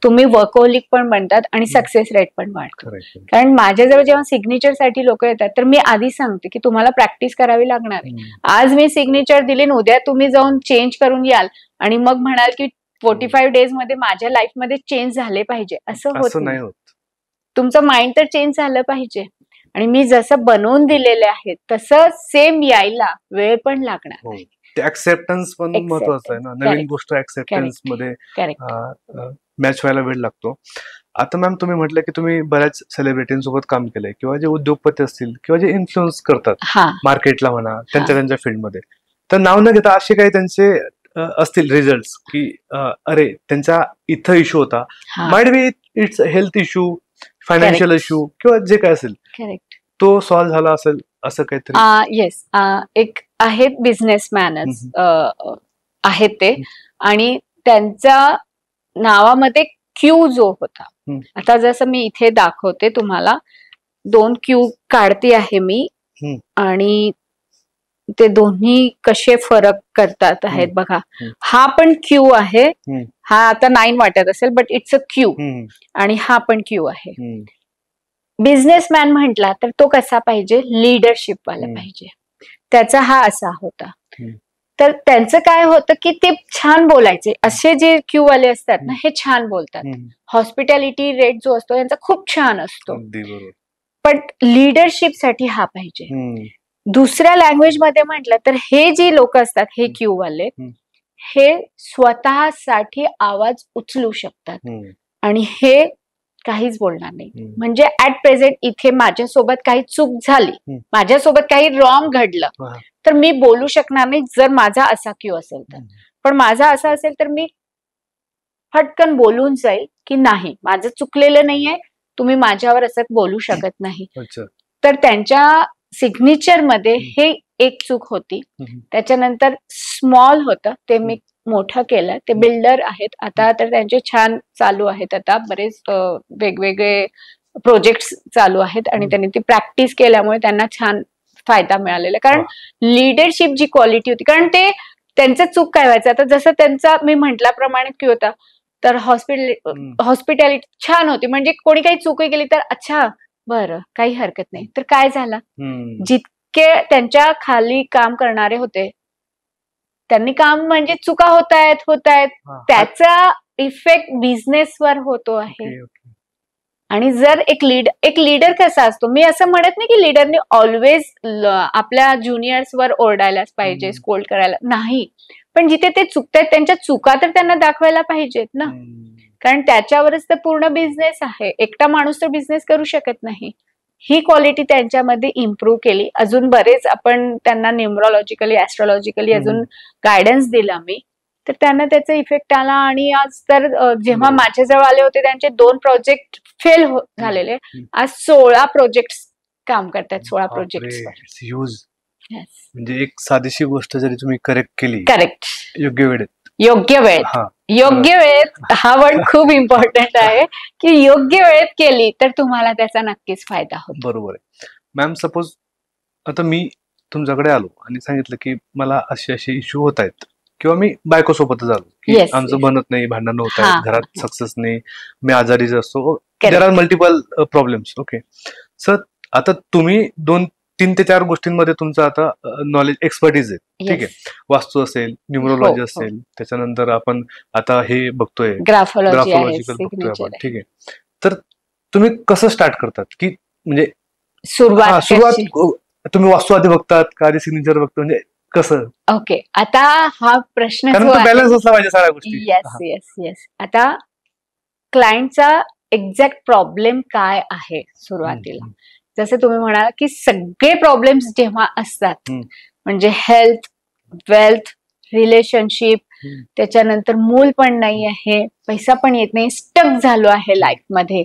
तुम्ही वर्कहोलिक पण बनतात आणि सक्सेस रेट पण वाढतो. कारण माझ्याजवळ जेव्हा सिग्नेचर साठी लोक येतात तर मी आधी सांगते की तुम्हाला प्रॅक्टिस करावी लागणार आहे. आज मी सिग्नेचर दिली, उद्या तुम्ही जाऊन चेंज करून याल आणि मग म्हणाल की 45 डेज मध्ये माझ्या लाईफ मध्ये चेंज झाले पाहिजे, असं होत नाही. तुमचं माइंड तर चेंज झालं पाहिजे आणि मी जसं बनवून दिलेले आहे तसं सेम यायला वेळ पण लागणार. ऍक्सेप्टन्स पण महत्वाचं आहे ना, नवीन गोष्ट ऍक्सेप्टन्स मध्ये मॅच व्हायला वेळ लागतो. आता मॅम तुम्ही म्हटलं की तुम्ही बऱ्याच सेलिब्रिटींसोबत काम केलंय किंवा जे उद्योगपती असतील किंवा जे इन्फ्लुएन्स करतात मार्केटला म्हणा त्यांच्या फील्डमध्ये, तर नाव न घेता असे काही त्यांचे असतील रिझल्ट की अरे त्यांचा इथं इश्यू होता, might be it's health issue, financial issue किंवा जे काय असेल तो सॉल्व्ह झाला असेल असं काहीतरी? येस, एक आहेत बिझनेसमॅनच आहेत ते, आणि त्यांच्या नावामध्ये क्यू जो होता, आता जसं मी इथे दाखवते तुम्हाला, 2 क्यू काढते आहे मी आणि ते दोन्ही कसे फरक करतात आहेत बघा. हा पण क्यू आहे, हा आता 9 वाटत असेल बट इट्स अ क्यू, आणि हा पण क्यू आहे. बिझनेसमॅन म्हटला तर तो कसा पाहिजे, लीडरशिप वाला पाहिजे. त्याचा हा असा होता. तर त्यांचं काय होतं की ते छान बोलायचे, असे जे क्यू वाले असतात ना हे छान बोलतात, हॉस्पिटॅलिटी रेट जो असतो यांचा खूप छान असतो, पण लीडरशिप साठी हा पाहिजे. दुसऱ्या लँग्वेज मध्ये म्हटलं तर हे जे लोक असतात हे क्यू वाले, हे स्वतःसाठी आवाज उचलू शकतात आणि हे काहीच बोलणार नाही. म्हणजे ऍट प्रेझेंट इथे माझ्यासोबत काही चूक झाली, माझ्यासोबत काही रॉंग घडलं तर मी बोलू शकणार नाही जर माझा असा क्यू असेल तर. पण माझा असा असेल तर मी फटकन बोलून जाईल की नाही माझं चुकलेलं नाहीये, तुम्ही माझ्यावर असं बोलू शकत नाही. तर त्यांच्या सिग्नेचर मध्ये हे एक चूक होती, त्याच्यानंतर स्मॉल होतं ते मी मोठं केलं. ते बिल्डर आहेत आता, तर त्यांचे छान चालू आहेत आता बरेच वेगवेगळे प्रोजेक्ट चालू आहेत आणि त्यांनी ती प्रॅक्टिस केल्यामुळे त्यांना छान फायदा मिळालेला. कारण लिडरशिप जी क्वालिटी होती, कारण ते त्यांचं चूक काय व्हायचं, आता जसं त्यांचा मी म्हटल्याप्रमाणे की होता, तर हॉस्पिटॅलिटी छान होती, म्हणजे कोणी काही चूकही केली तर अच्छा बरं काही हरकत नाही. तर काय झालं, जितके त्यांच्या खाली काम करणारे होते त्यांनी काम म्हणजे चुका होत आहेत त्याचा इफेक्ट बिझनेसवर होतो आहे. आणि जर एक लीडर कसा असतो, मी असं म्हणत नाही की लीडरने ऑलवेज आपल्या ज्युनियर्सवर ओरडायलाच पाहिजे, स्कोल्ड करायला नाही, पण जिथे ते चुकतात त्यांच्या चुका तर त्यांना दाखवायला पाहिजेत ना, कारण त्याच्यावरच तर पूर्ण बिझनेस आहे. एकटा माणूस तर बिझनेस करू शकत नाही. ही क्वालिटी त्यांच्यामध्ये इम्प्रूव्ह केली. अजून बरेच आपण त्यांना न्यूमरोलॉजिकली, ऍस्ट्रॉलॉजिकली अजून गायडन्स दिला मी, तर त्यांना त्याचा इफेक्ट आला. आणि आज तर जेव्हा माझ्याजवळ आले होते त्यांचे 2 प्रोजेक्ट फेल झालेले, आज 16 प्रोजेक्ट काम करतात. 16 प्रोजेक्ट. म्हणजे एक साधीशी गोष्ट जरी तुम्ही करेक्ट केली योग्य वेळेत हा वर्ड खूप इम्पॉर्टंट आहे की योग्य वेळेत केली तर तुम्हाला त्याचा नक्कीच फायदा होतो. बरोबर आहे मॅम. सपोज आता मी तुमच्याकडे आलो आणि सांगितलं की मला असे इश्यू होत आहेत, किंवा मी बायको सोबतच आलो की आमचं बनत नाही, भांडण होत आहेत, घरात सक्सेस नाही, मी आजारीच असतो, there are multiple problems. Okay sir, आता तुम्ही 3 ते 4 गोष्टींमध्ये तुमचं आता नॉलेज, एक्सपर्टीज आहे. ठीक आहे, वास्तू असेल, न्यूमरोलॉजी असेल, त्याच्यानंतर आपण आता हे बघतोय ग्राफोलॉजिकल बघतोय आपण. ठीक आहे, तर तुम्ही कसं स्टार्ट करतात की म्हणजे सुरुवात तुम्ही वास्तू आधी बघतात का आधी सिग्नेचर बघता, म्हणजे कसं? ओके, आता हा प्रश्न बॅलन्स असला पाहिजे सगळ्या गोष्टी. येस. आता क्लायंटचा एक्झॅक्ट प्रॉब्लेम काय आहे सुरुवातीला, जसं तुम्ही म्हणाल की सगळे प्रॉब्लेम्स जेव्हा असतात, म्हणजे हेल्थ, वेल्थ, रिलेशनशिप, त्याच्यानंतर मूल पण नाही आहे, पैसा पण येत नाही, स्टक झालो आहे लाईफ मध्ये,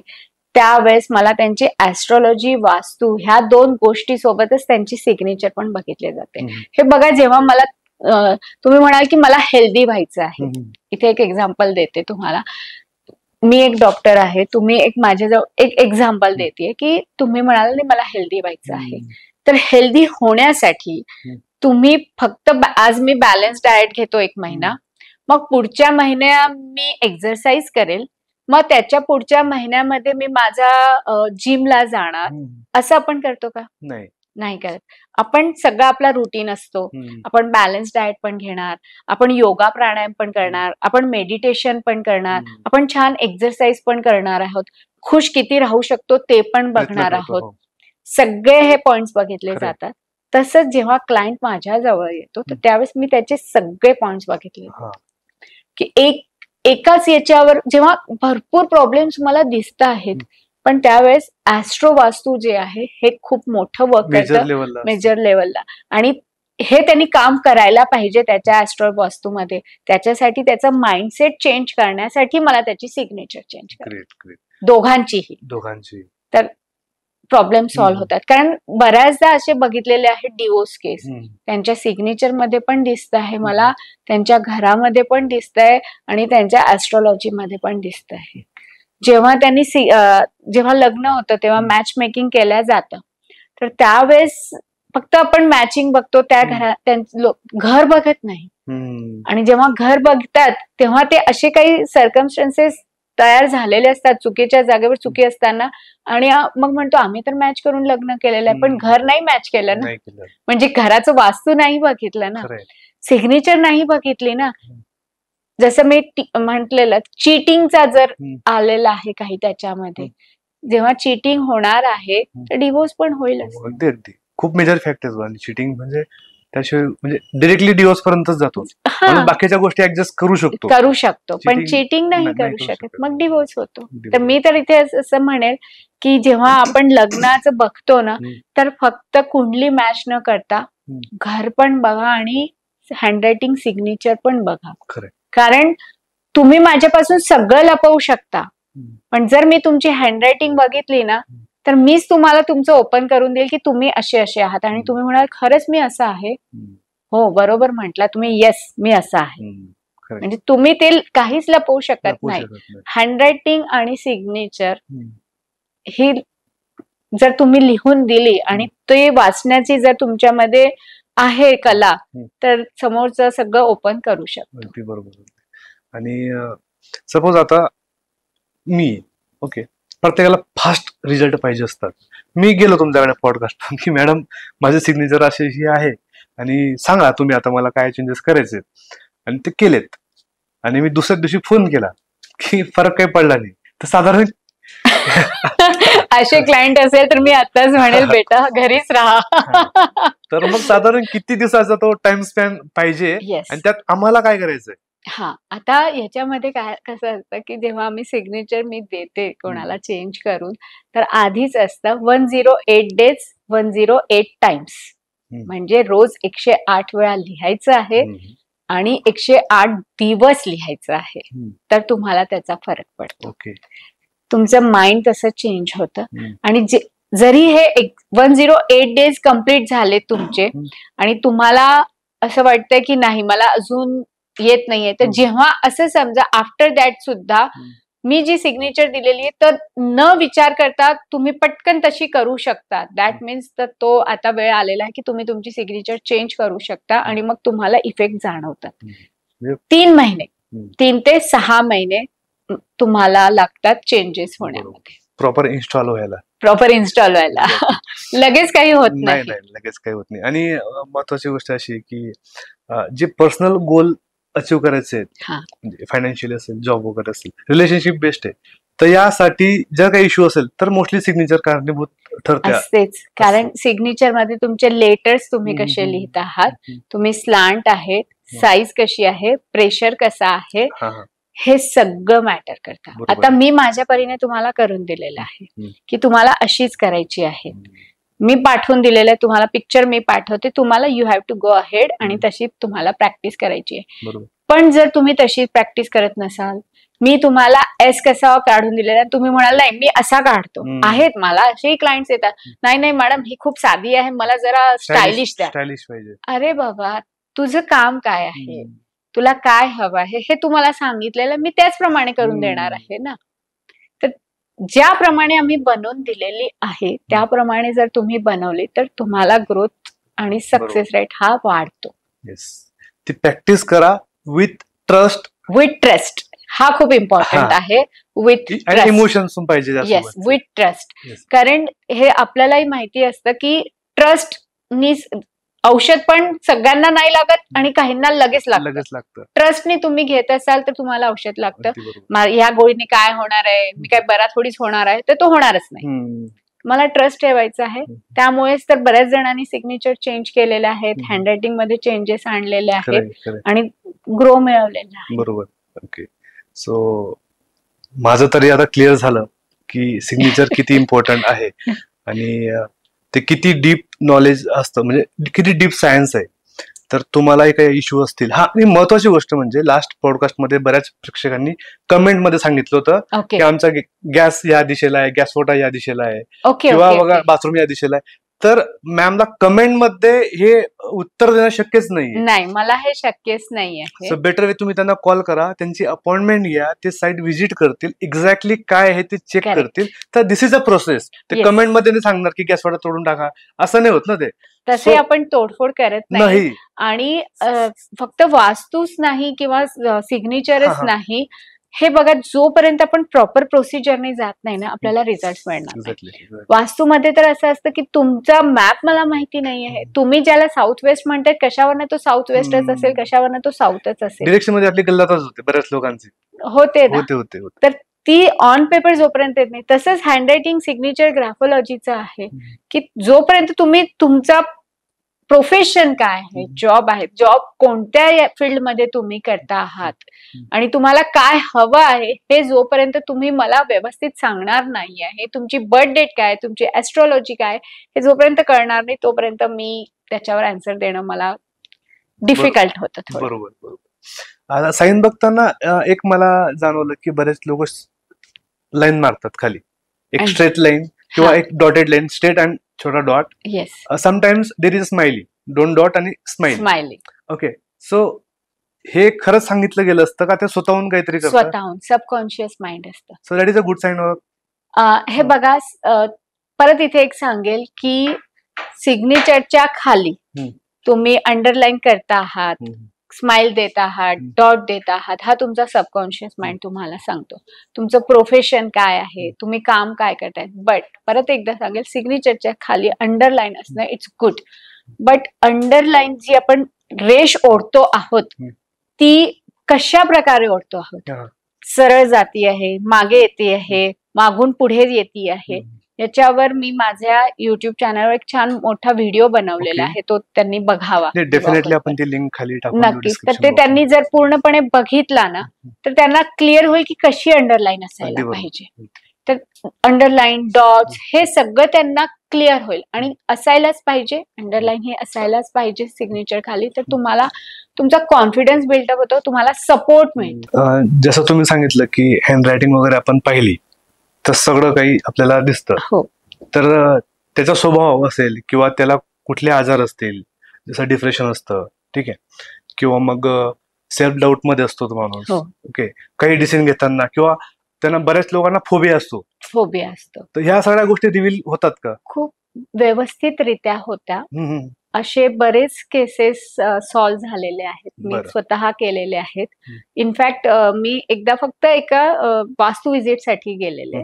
त्यावेळेस मला त्यांची ऍस्ट्रॉलॉजी, वास्तू ह्या 2 गोष्टी सोबतच त्यांची सिग्नेचर पण बघितले जाते. हे बघा, जेव्हा मला तुम्ही म्हणाल की मला हेल्दी व्हायचं आहे, इथे एक एक्झाम्पल देते तुम्हाला. मी एक डॉक्टर आहे, तुम्ही एक माझ्याजवळ एक एक्झाम्पल देते की तुम्ही म्हणाल मला हेल्दी व्हायचं आहे, तर हेल्दी होण्यासाठी तुम्ही फक्त आज मी बॅलन्स डाएट घेतो 1 महिना, मग पुढच्या महिन्या मी एक्सरसाइज करेल, मग त्याच्या पुढच्या महिन्यामध्ये मी माझा जिमला जाणार, असं आपण करतो का? नाही करत. आपण सगळा आपला रुटीन असतो, आपण बॅलन्स डाएट पण घेणार, आपण योगा प्राणायाम पण करणार, आपण मेडिटेशन पण करणार, आपण छान एक्सरसाइज पण करणार आहोत, खुश किती राहू शकतो ते पण बघणार आहोत. सगळे हे पॉइंट्स बघितले जातात. तसंच जेव्हा क्लायंट माझ्या जवळ येतो तर त्यावेळेस मी त्याचे सगळे पॉइंट्स बघितले की एकाच याच्यावर जेव्हा भरपूर प्रॉब्लेम्स मला दिसत आहेत, पण त्यावेळेस ऍस्ट्रो वास्तू जे आहे हे खूप मोठं वर्क करतं मेजर लेवलला, आणि हे त्यांनी काम करायला पाहिजे त्याच्या ऍस्ट्रो वास्तूमध्ये. त्याच्यासाठी त्याचा माइंडसेट चेंज करण्यासाठी मला त्याची सिग्नेचर चेंज करायची, दोघांची, तर प्रॉब्लेम सॉल्व्ह होतात. कारण बऱ्याचदा असे बघितलेले आहेत डिवोर्स केस, त्यांच्या सिग्नेचर मध्ये पण दिसत आहे मला, त्यांच्या घरामध्ये पण दिसत आहे आणि त्यांच्या ऍस्ट्रॉलॉजी मध्ये पण दिसत आहे. जेव्हा त्यांनी जेव्हा लग्न होतं तेव्हा मॅच मेकिंग केल्या जातं, तर त्यावेळेस फक्त आपण मॅचिंग बघतो, त्या घरात घर बघत नाही. आणि जेव्हा घर बघतात तेव्हा ते असे काही सर्कमस्टन्सेस तयार झालेले असतात चुकीच्या जागेवर चुकी असताना, आणि मग म्हणतो आम्ही तर मॅच करून लग्न केलेलं आहे, पण घर नाही मॅच केलं ना, म्हणजे घराचं वास्तू नाही बघितलं ना, सिग्नेचर नाही बघितली ना. जसं मी म्हटलेलं चीटिंगचा जर आलेला आहे काही त्याच्यामध्ये, जेव्हा चीटिंग होणार आहे तर डिवोर्स पण होईल. अगदी खूप मेजर फॅक्ट आहे चीटिंग, म्हणजे त्याशिवाय म्हणजे डायरेक्टली डिवोर्स पर्यंत जातो. बाकीच्या गोष्टी ऍडजस्ट करू शकतो पण चीटिंग नाही करू शकत, मग डिवोर्स होतो. तर मी तर इथे असं म्हणेल की जेव्हा आपण लग्नाचं बघतो ना, तर फक्त कुंडली मॅच न करता घर पण बघा आणि हँडरायटिंग सिग्नेचर पण बघा. कारण तुम्ही माझ्यापासून सगळं लपवू शकता, पण जर मी तुमची हँडरायटिंग बघितली ना तर मीच तुम्हाला तुमचं ओपन करून देईल की तुम्ही असे आहात आणि तुम्ही म्हणाल खरंच मी असं आहे, हो बरोबर म्हटला तुम्ही, येस मी असं आहे. म्हणजे तुम्ही ते काहीच लपवू शकत नाही. हँडरायटिंग आणि सिग्नेचर ही जर तुम्ही लिहून दिली आणि ते वाचण्याची जर तुमच्यामध्ये आहे कला, तर समोरचं सगळं ओपन करू शकतो. बरोबर. आणि सपोज आता मी प्रत्येकाला फास्ट रिझल्ट पाहिजे असतात. मी गेलो तुमच्याकडे पॉडकास्ट की मॅडम माझे सिग्नेचर अशी आहे आणि सांगा तुम्ही आता मला काय चेंजेस करायचे, आणि ते केलेत आणि मी दुसऱ्या दिवशी फोन केला की फरक काही पडला नाही, तर साधारण असे क्लायंट असेल तर मी आताच म्हणेल बेटा घरीच राहा. तर मग साधारण किती दिवसाचा तो टाइम स्पॅन पाहिजे आणि त्यात आम्हाला काय करायचंय? आता ह्याच्यामध्ये काय कसं असतं की जेव्हा आम्ही सिग्नेचर मी देते कोणाला चेंज करून, तर आधीच असतं 108 days 108 times, म्हणजे रोज 108 वेळा लिहायचं आहे आणि 108 दिवस लिहायचं आहे, तर तुम्हाला त्याचा फरक पडतो. तुमचं माइंड तसं चेंज होतं. आणि जरी हे 108 days कम्प्लीट झाले तुमचे आणि तुम्हाला असं वाटतंय की नाही मला अजून येत नाहीये, तर जेव्हा असं समजा आफ्टर दॅट सुद्धा मी जी सिग्नेचर दिलेली आहे तर न विचार करता तुम्ही पटकन तशी करू शकता. दॅट मीन्स तर तो आता वेळ आलेला आहे की तुम्ही तुमची सिग्नेचर चेंज करू शकता आणि मग तुम्हाला इफेक्ट जाणवतात. 3 महिने 3 ते 6 महिने तुम्हाला लागतात चेंजेस होण्यामध्ये, प्रॉपर इन्स्टॉल व्हायला. लगेच काही होत नाही. लगेच काही होत नाही. आणि महत्वाची गोष्ट अशी की जे पर्सनल गोल अचीव करायचे आहेत, म्हणजे फायनान्शियली असेल, जॉब वगैरे असेल, रिलेशनशिप बेस्ट आहे, तर यासाठी जर काही इश्यू असेल तर मोस्टली सिग्नेचर कारणीभूत ठरते. असतेच, कारण सिग्नेचर मध्ये तुमचे लेटर्स तुम्ही कसे लिहित आहात, तुम्ही स्लांट आहेत, साईज कशी आहे, प्रेशर कसा आहे, हे सगळं मॅटर करतं. आता मी माझ्या परीने तुम्हाला करून दिलेलं आहे की तुम्हाला अशीच करायची आहे. मी पाठवून दिलेलं आहे तुम्हाला पिक्चर, मी पाठवते तुम्हाला, you have to go ahead आणि तशी तुम्हाला प्रॅक्टिस करायची आहे. पण जर तुम्ही तशी प्रॅक्टिस करत नसाल, मी तुम्हाला एस कसा काढून दिलेला आहे, तुम्ही म्हणाल नाही मी असा काढतो, आहेत मला असेही क्लायंट्स येतात, नाही मॅडम ही खूप साधी आहे, मला जरा स्टायलिश द्या. पाहिजे. अरे बाबा तुझं काम काय आहे, तुला काय हवं आहे हे तुम्हाला सांगितलेलं, मी त्याचप्रमाणे करून देणार आहे ना. तर ज्याप्रमाणे आम्ही बनवून दिलेली आहे त्याप्रमाणे जर तुम्ही बनवली तर तुम्हाला ग्रोथ आणि सक्सेस रेट हा वाढतो. ती प्रॅक्टिस करा विथ ट्रस्ट. हा खूप इम्पॉर्टंट आहे. विथ इमोशन्स पाहिजे. Yes, with trust. कारण हे आपल्यालाही माहिती असतं की ट्रस्ट नी औषध पण सगळ्यांना नाही लागत आणि काहींना लगेच लागतं. ट्रस्टने तुम्ही घेत असाल तर तुम्हाला औषध लागतं. ह्या गोळीने काय होणार आहे, मी काय बरा थोडीच होणार आहे, तर तो होणारच नाही. मला ट्रस्ट ठेवायचा आहे. त्यामुळेच तर बऱ्याच जणांनी सिग्नेचर चेंज केलेले आहेत, हँडरायटिंग मध्ये चेंजेस आणलेले आहेत आणि ग्रो मिळवलेला आहे. बरोबर. ओके, सो माझं तरी आता क्लिअर झालं की सिग्नेचर किती इम्पॉर्टंट आहे आणि ते किती डीप नॉलेज असतं, म्हणजे किती डीप सायन्स आहे. तर तुम्हालाही काही इश्यू असतील, आणि महत्वाची गोष्ट म्हणजे लास्ट पॉडकास्ट मध्ये बऱ्याच प्रेक्षकांनी कमेंट मध्ये सांगितलं होतं की आमचा गॅस या दिशेला आहे, गॅस ओटा या दिशेला आहे, किंवा बघा बाथरूम या दिशेला आहे. तर मॅमला कमेंट मध्ये हे उत्तर देणं शक्यच नाही, मला हे शक्यच नाहीये. सो बेटर वे तुम्ही त्यांना कॉल करा, त्यांची अपॉइंटमेंट घ्या, ते साईट व्हिजिट करतील, एक्झॅक्टली काय आहे ते चेक करतील. तर दिस इज अ प्रोसेस. ते कमेंट मध्ये नाही सांगणार की गॅस वाटा तोडून टाका, असं नाही होत ना. ते तसे आपण तोडफोड करत नाही. आणि फक्त वास्तूच नाही किंवा सिग्नेचरच नाही, हे बघा जोपर्यंत आपण प्रॉपर प्रोसिजरने जात नाही ना आपल्याला रिझल्ट मिळणार नाही. वास्तूमध्ये तर असं असतं की तुमचा मॅप मला माहिती नाही आहे, तुम्ही ज्याला साऊथ वेस्ट म्हणताय कशावरनं तो साऊथ वेस्टच असेल, कशावरनं तो साऊथच असेल. डिरेक्शन मध्ये आपली गल्लतच होते बऱ्याच लोकांची. होते. तर ती ऑन पेपर जोपर्यंत येत नाही, तसंच हँडरायटिंग सिग्नेचर ग्राफोलॉजीचं आहे की जोपर्यंत तुम्ही तुमचा प्रोफेशन काय आहे, जॉब आहे, जॉब कोणत्या फील्डमध्ये तुम्ही करता आहात आणि तुम्हाला काय हवं आहे हे जोपर्यंत तुम्ही मला व्यवस्थित सांगणार नाही आहे, तुमची बर्थ डेट काय, तुमची ऍस्ट्रॉलॉजी काय, हे जोपर्यंत कळणार नाही तोपर्यंत मी त्याच्यावर आन्सर देणं मला डिफिकल्ट होतं. बरोबर. आता साईन बघताना एक मला जाणवलं की बरेच लोक लाईन मारतात खाली, एक स्ट्रेट लाईन किंवा एक डॉटेड लाईन, स्ट्रेट अँड छोटा dot. Yes, sometimes there is smiley, 2 dot आणि स्माइली. ओके, सो हे खरंच सांगितलं गेलं असतं का ते स्वतःहून काहीतरी करतात? स्वतःहून सबकॉन्शियस माइंड असतं. So that is a good sign. हे बघा, परत इथे एक सांगेल की सिग्नेचरच्या खाली तुम्ही अंडरलाईन करता आहात, स्माइल देत आहात, डॉट देत आहात, हा तुमचा सबकॉन्शियस माइंड तुम्हाला सांगतो तुमचं प्रोफेशन काय आहे, तुम्ही काम काय करताय. बट परत एकदा सांगेल, सिग्नेचरच्या खाली अंडरलाईन असणं इट्स गुड, बट अंडरलाईन जी आपण रेष ओढतो आहोत ती कशा प्रकारे ओढतो आहोत? सरळ जाती आहे, मागे येते आहे, मागून पुढे येते आहे. याच्यावर मी माझ्या युट्यूब चॅनलवर एक छान मोठा व्हिडिओ बनवलेला आहे, तो त्यांनी बघावा. डेफिनेटली आपण ती लिंक खाली टाकू नक्कीच. तर ते त्यांनी जर पूर्णपणे बघितला ना तर त्यांना क्लिअर होईल की कशी अंडरलाईन असायला पाहिजे. तर अंडरलाईन, डॉट्स हे सगळं त्यांना क्लिअर होईल आणि असायलाच पाहिजे. अंडरलाईन हे असायलाच पाहिजे सिग्नेचर खाली, तर तुम्हाला तुमचा कॉन्फिडन्स बिल्डअप होतो, तुम्हाला सपोर्ट मिळतो. जसं तुम्ही सांगितलं की हँड रायटिंग वगैरे आपण पाहिली तर सगळं काही आपल्याला दिसतं. हो. तर त्याचा स्वभाव असेल किंवा त्याला कुठले आजार असतील, जसं डिप्रेशन असतं, ठीक आहे, किंवा मग सेल्फ डाऊट मध्ये असतो तो माणूस. ओके, काही डिसिजन घेताना किंवा त्यांना बऱ्याच लोकांना फोबिया असतो. तर ह्या सगळ्या गोष्टी रिव्हील होतात का? खूप व्यवस्थितरित्या होत्या. असे बरेच केसेस सॉल्व्ह झालेले आहेत, मी स्वतः केलेले आहेत. इनफॅक्ट मी एकदा फक्त एका वास्तू व्हिजिटसाठी गेलेले,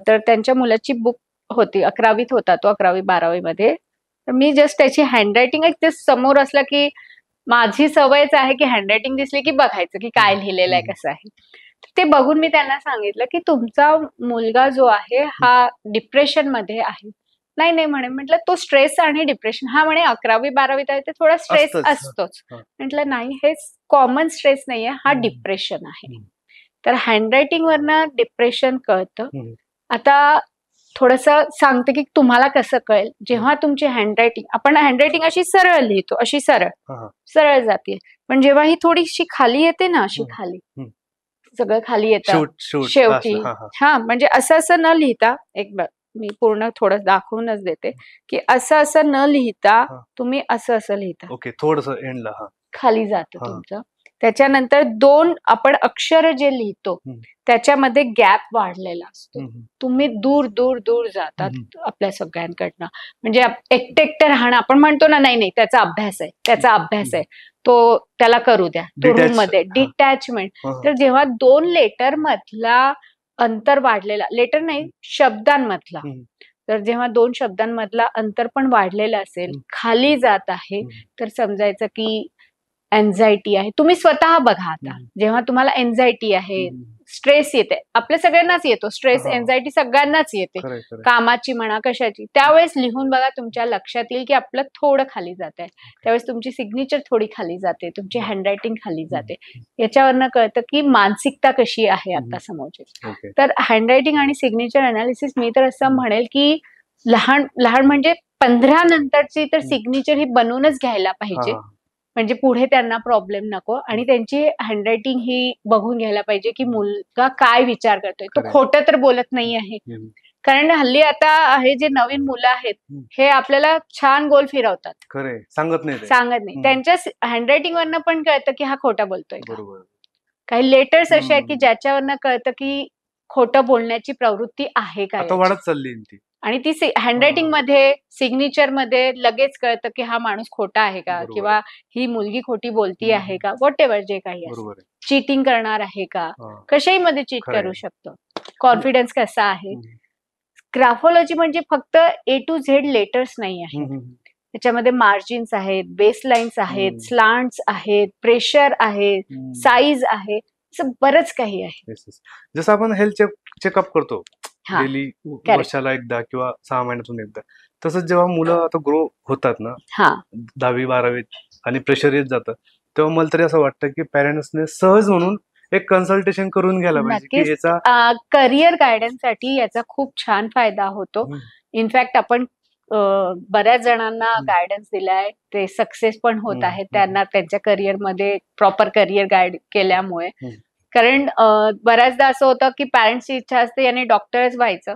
तर त्यांच्या मुलाची बुक होती, 11वीत होता तो, 11वी-12वी मध्ये. तर मी जस्ट त्याची हँडरायटिंग ते समोर असला की माझी सवयच आहे की हँडरायटिंग दिसली की बघायचं की काय लिहिलेलं आहे, कसं आहे. ते बघून मी त्यांना सांगितलं की तुमचा मुलगा जो आहे हा डिप्रेशन मध्ये आहे. नाही म्हणे. म्हटलं तो स्ट्रेस आणि डिप्रेशन, हा म्हणे 11वी-12वीत आहे ते थोडा स्ट्रेस असतोच. म्हटलं नाही, हे कॉमन स्ट्रेस नाहीये, हा डिप्रेशन आहे. तर हँडरायटिंग वरनं डिप्रेशन कळतं. आता थोडस सांगते की तुम्हाला कसं कळेल. जेव्हा तुमची हँडरायटिंग, आपण हँडरायटिंग अशी सरळ लिहितो, अशी सरळ जाते, पण जेव्हा ही थोडीशी खाली येते ना, अशी खाली सगळं खाली येतं शेवटी, म्हणजे असं न लिहिता, एक मी पूर्ण थोडं दाखवूनच देते की असं न लिहिता तुम्ही असं लिहिता. ओके, थोडस एंडला खाली जातं तुमचं. त्याच्यानंतर 2 आपण अक्षर जे लिहितो त्याच्यामध्ये गॅप वाढलेला असतो. तुम्ही दूर दूर दूर जातात आपल्या सगळ्यांकडनं. म्हणजे एकटं राहणं, आपण म्हणतो ना, नाही त्याचा अभ्यास आहे, तो त्याला करू द्या, तो रूम मध्ये, डिटॅचमेंट. तर जेव्हा 2 लेटर मधला अंतर वाढलेला, लेटर नाही शब्दांमधला, तर जेव्हा 2 शब्दांमधला अंतर पण वाढलेलं असेल, खाली जात आहे, तर समजायचं की एन्झायटी आहे. तुम्ही स्वतः बघा, आता जेव्हा तुम्हाला एन्झायटी आहे, स्ट्रेस येते, आपल्या सगळ्यांनाच येतो स्ट्रेस, एन्झायटी सगळ्यांनाच येते, कामाची म्हणा कशाची, त्यावेळेस लिहून बघा, तुमच्या लक्षात येईल की आपलं थोडं खाली जात आहे. त्यावेळेस तुमची सिग्नेचर थोडी खाली जाते, तुमची हँडरायटिंग खाली जाते. याच्यावरनं कळतं की मानसिकता कशी आहे आता समोरची. तर हँडरायटिंग आणि सिग्नेचर अनालिसिस, मी तर असं म्हणेल की लहान म्हणजे 15 नंतरची तर सिग्नेचर ही बनवूनच घ्यायला पाहिजे, म्हणजे पुढे त्यांना प्रॉब्लेम नको. आणि त्यांची हँडरायटिंग ही बघून घ्यायला पाहिजे की मुलगा काय विचार करतोय, तो खोटं तर बोलत नाही आहे. कारण हल्ली आता हे जे नवीन मुलं आहेत हे आपल्याला छान गोल फिरवतात, सांगत नाही. त्यांच्या हँडरायटिंग वरनं पण कळतं की हा खोटा बोलतोय. काही लेटर्स असे आहेत की ज्याच्यावरनं कळतं की खोटं बोलण्याची प्रवृत्ती आहे का, वाढत चालली ती. आणि ती हँडरायटिंग मध्ये, सिग्नेचर मध्ये लगेच कळतं की हा माणूस खोटा आहे का, किंवा ही मुलगी खोटी बोलती आहे का, व्हॉट एव्हर जे काही आहे, चीटिंग करणार आहे का, कशाही मध्ये चीट करू शकतो, कॉन्फिडन्स कसा आहे. ग्राफोलॉजी म्हणजे फक्त A to Z लेटर्स नाही आहे, त्याच्यामध्ये मार्जिन्स आहेत, बेसलाईन्स आहेत, स्लांट्स आहेत, प्रेशर आहे, साईज आहे, असं बरंच काही आहे. जसं आपण हेल्थ चेकअप करतो डेली, वर्षाला एकदा किंवा 6 महिन्यातून एकदा, तसंच जेव्हा मुलं आता ग्रो होतात ना, 10वी-12वीत, आणि प्रेशर येत जातं, तेव्हा मला तरी असं वाटतं की पॅरेंट्सने सहज म्हणून एक कन्सल्टेशन करून घ्यायला पाहिजे की याचा करिअर गायडन्स साठी याचा खूप छान फायदा होतो. इनफॅक्ट आपण बऱ्याच जणांना गायडन्स दिलाय, ते सक्सेस पण होत आहेत, त्यांना त्यांच्या करिअर मध्ये प्रॉपर करिअर गाईड केल्यामुळे. कारण बऱ्याचदा असं होतं की पॅरेंट्सची इच्छा असते याने डॉक्टरच व्हायचं,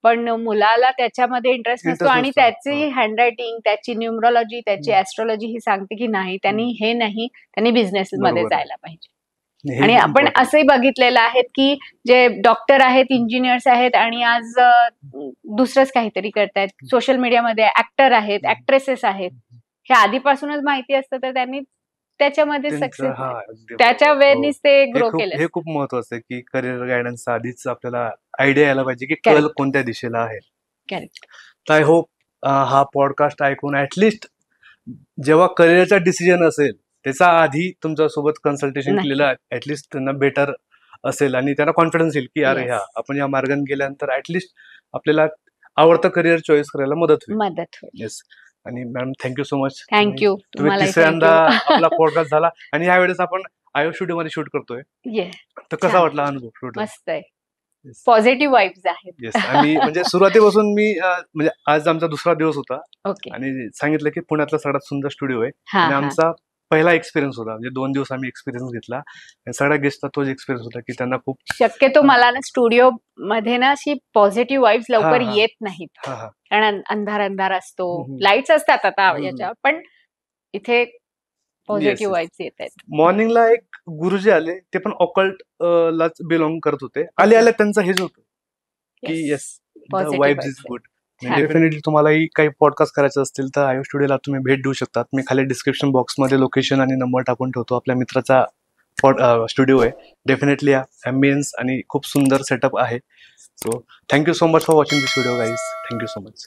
पण मुलाला त्याच्यामध्ये इंटरेस्ट नसतो Interest आणि नसतो. त्याची हँडरायटिंग, त्याची न्यूमरॉलॉजी, त्याची ऍस्ट्रॉलॉजी ही सांगते की नाही, त्यांनी बिझनेस मध्ये बरोबर आहे. जायला पाहिजे. हे आणि आपण important आहे. असंही बघितलेलं आहे की जे डॉक्टर आहेत, इंजिनियर्स आहेत आणि आज दुसरंच काहीतरी करतायत. सोशल मीडियामध्ये ऍक्टर आहेत, ऍक्ट्रेसेस आहेत. हे आधीपासूनच माहिती असतं तर त्यांनी त्याच्यामध्ये त्यांचं सक्सेस हा अगदी त्याच्या बरोबर. हो. वेळेनेच ते ग्रो केले. हे खूप महत्वाचं आहे की करिअर गायडन्स आधीच आपल्याला आयडिया यायला पाहिजे की Correct. कल कोणत्या दिशेला आहे. करेक्ट. तर आय होप हा पॉडकास्ट ऐकून ऍटलिस्ट जेव्हा करिअरचा डिसिजन असेल त्याचा आधी तुमच्या सोबत कन्सल्टेशन नक्की. केलेलं ऍटलिस्ट त्यांना बेटर असेल आणि त्यांना कॉन्फिडन्स येईल की अरे Yes. ह्या आपण या मार्गाने गेल्यानंतर ऍटलिस्ट आपल्याला आवडतं करिअर चॉईस करायला मदत होईल. मदत होईल. येस. आणि ma'am thank you so much. Thank you. तुम्ही तुम्हाला तिसऱ्यांदा आपला पॉडकास्ट झाला आणि यावेळेस आपण आयो स्टुडिओ मध्ये शूट करतोय. तर कसा छान. वाटला अनुभव शूट? मस्त आहे. पॉझिटिव्ह वाईब्स आहेत. येस. आणि म्हणजे सुरुवातीपासून मी म्हणजे आज आमचा दुसरा दिवस होता ओके. आणि सांगितलं की पुण्यातला सगळ्यात सुंदर स्टुडिओ आहे हा आणि हा. आमचा पहिला एक्सपिरियन्स होता. म्हणजे 2 दिवस आम्ही एक्सपिरियन्स घेतला आणि सगळ्या गेस्टचा तोच एक्सपिरियन्स होता की त्यांना खूप शक्यतो मला ना स्टुडिओ मध्ये ना अशी पॉझिटिव्ह वाईब्स लवकर हा. येत नाहीत. हा हा कारण अंधार असतो, हम्म. लाईट्स असतात आता हम्म. याच्यावर, पण इथे पॉझिटिव्ह Yes. वाईब्स येत आहेत. मॉर्निंगला एक गुरुजी आले ते पण ऑकल्ट लाच बिलॉंग करत होते. आले त्यांचं हेच होतं की yes the Positive vibes is vibes good. छान. डेफिनेटली तुम्हालाही काही पॉडकास्ट करायचे असतील तर आयो स्टुडिओला तुम्ही भेट देऊ शकतात. मी खाली डिस्क्रिप्शन बॉक्समध्ये लोकेशन आणि नंबर टाकून ठेवतो. आपल्या मित्राचा स्टुडिओ आहे. डेफिनेटली या ॲम्बियन्स आणि खूप सुंदर सेटअप आहे. So thank you so much for watching this video guys. Thank you so much.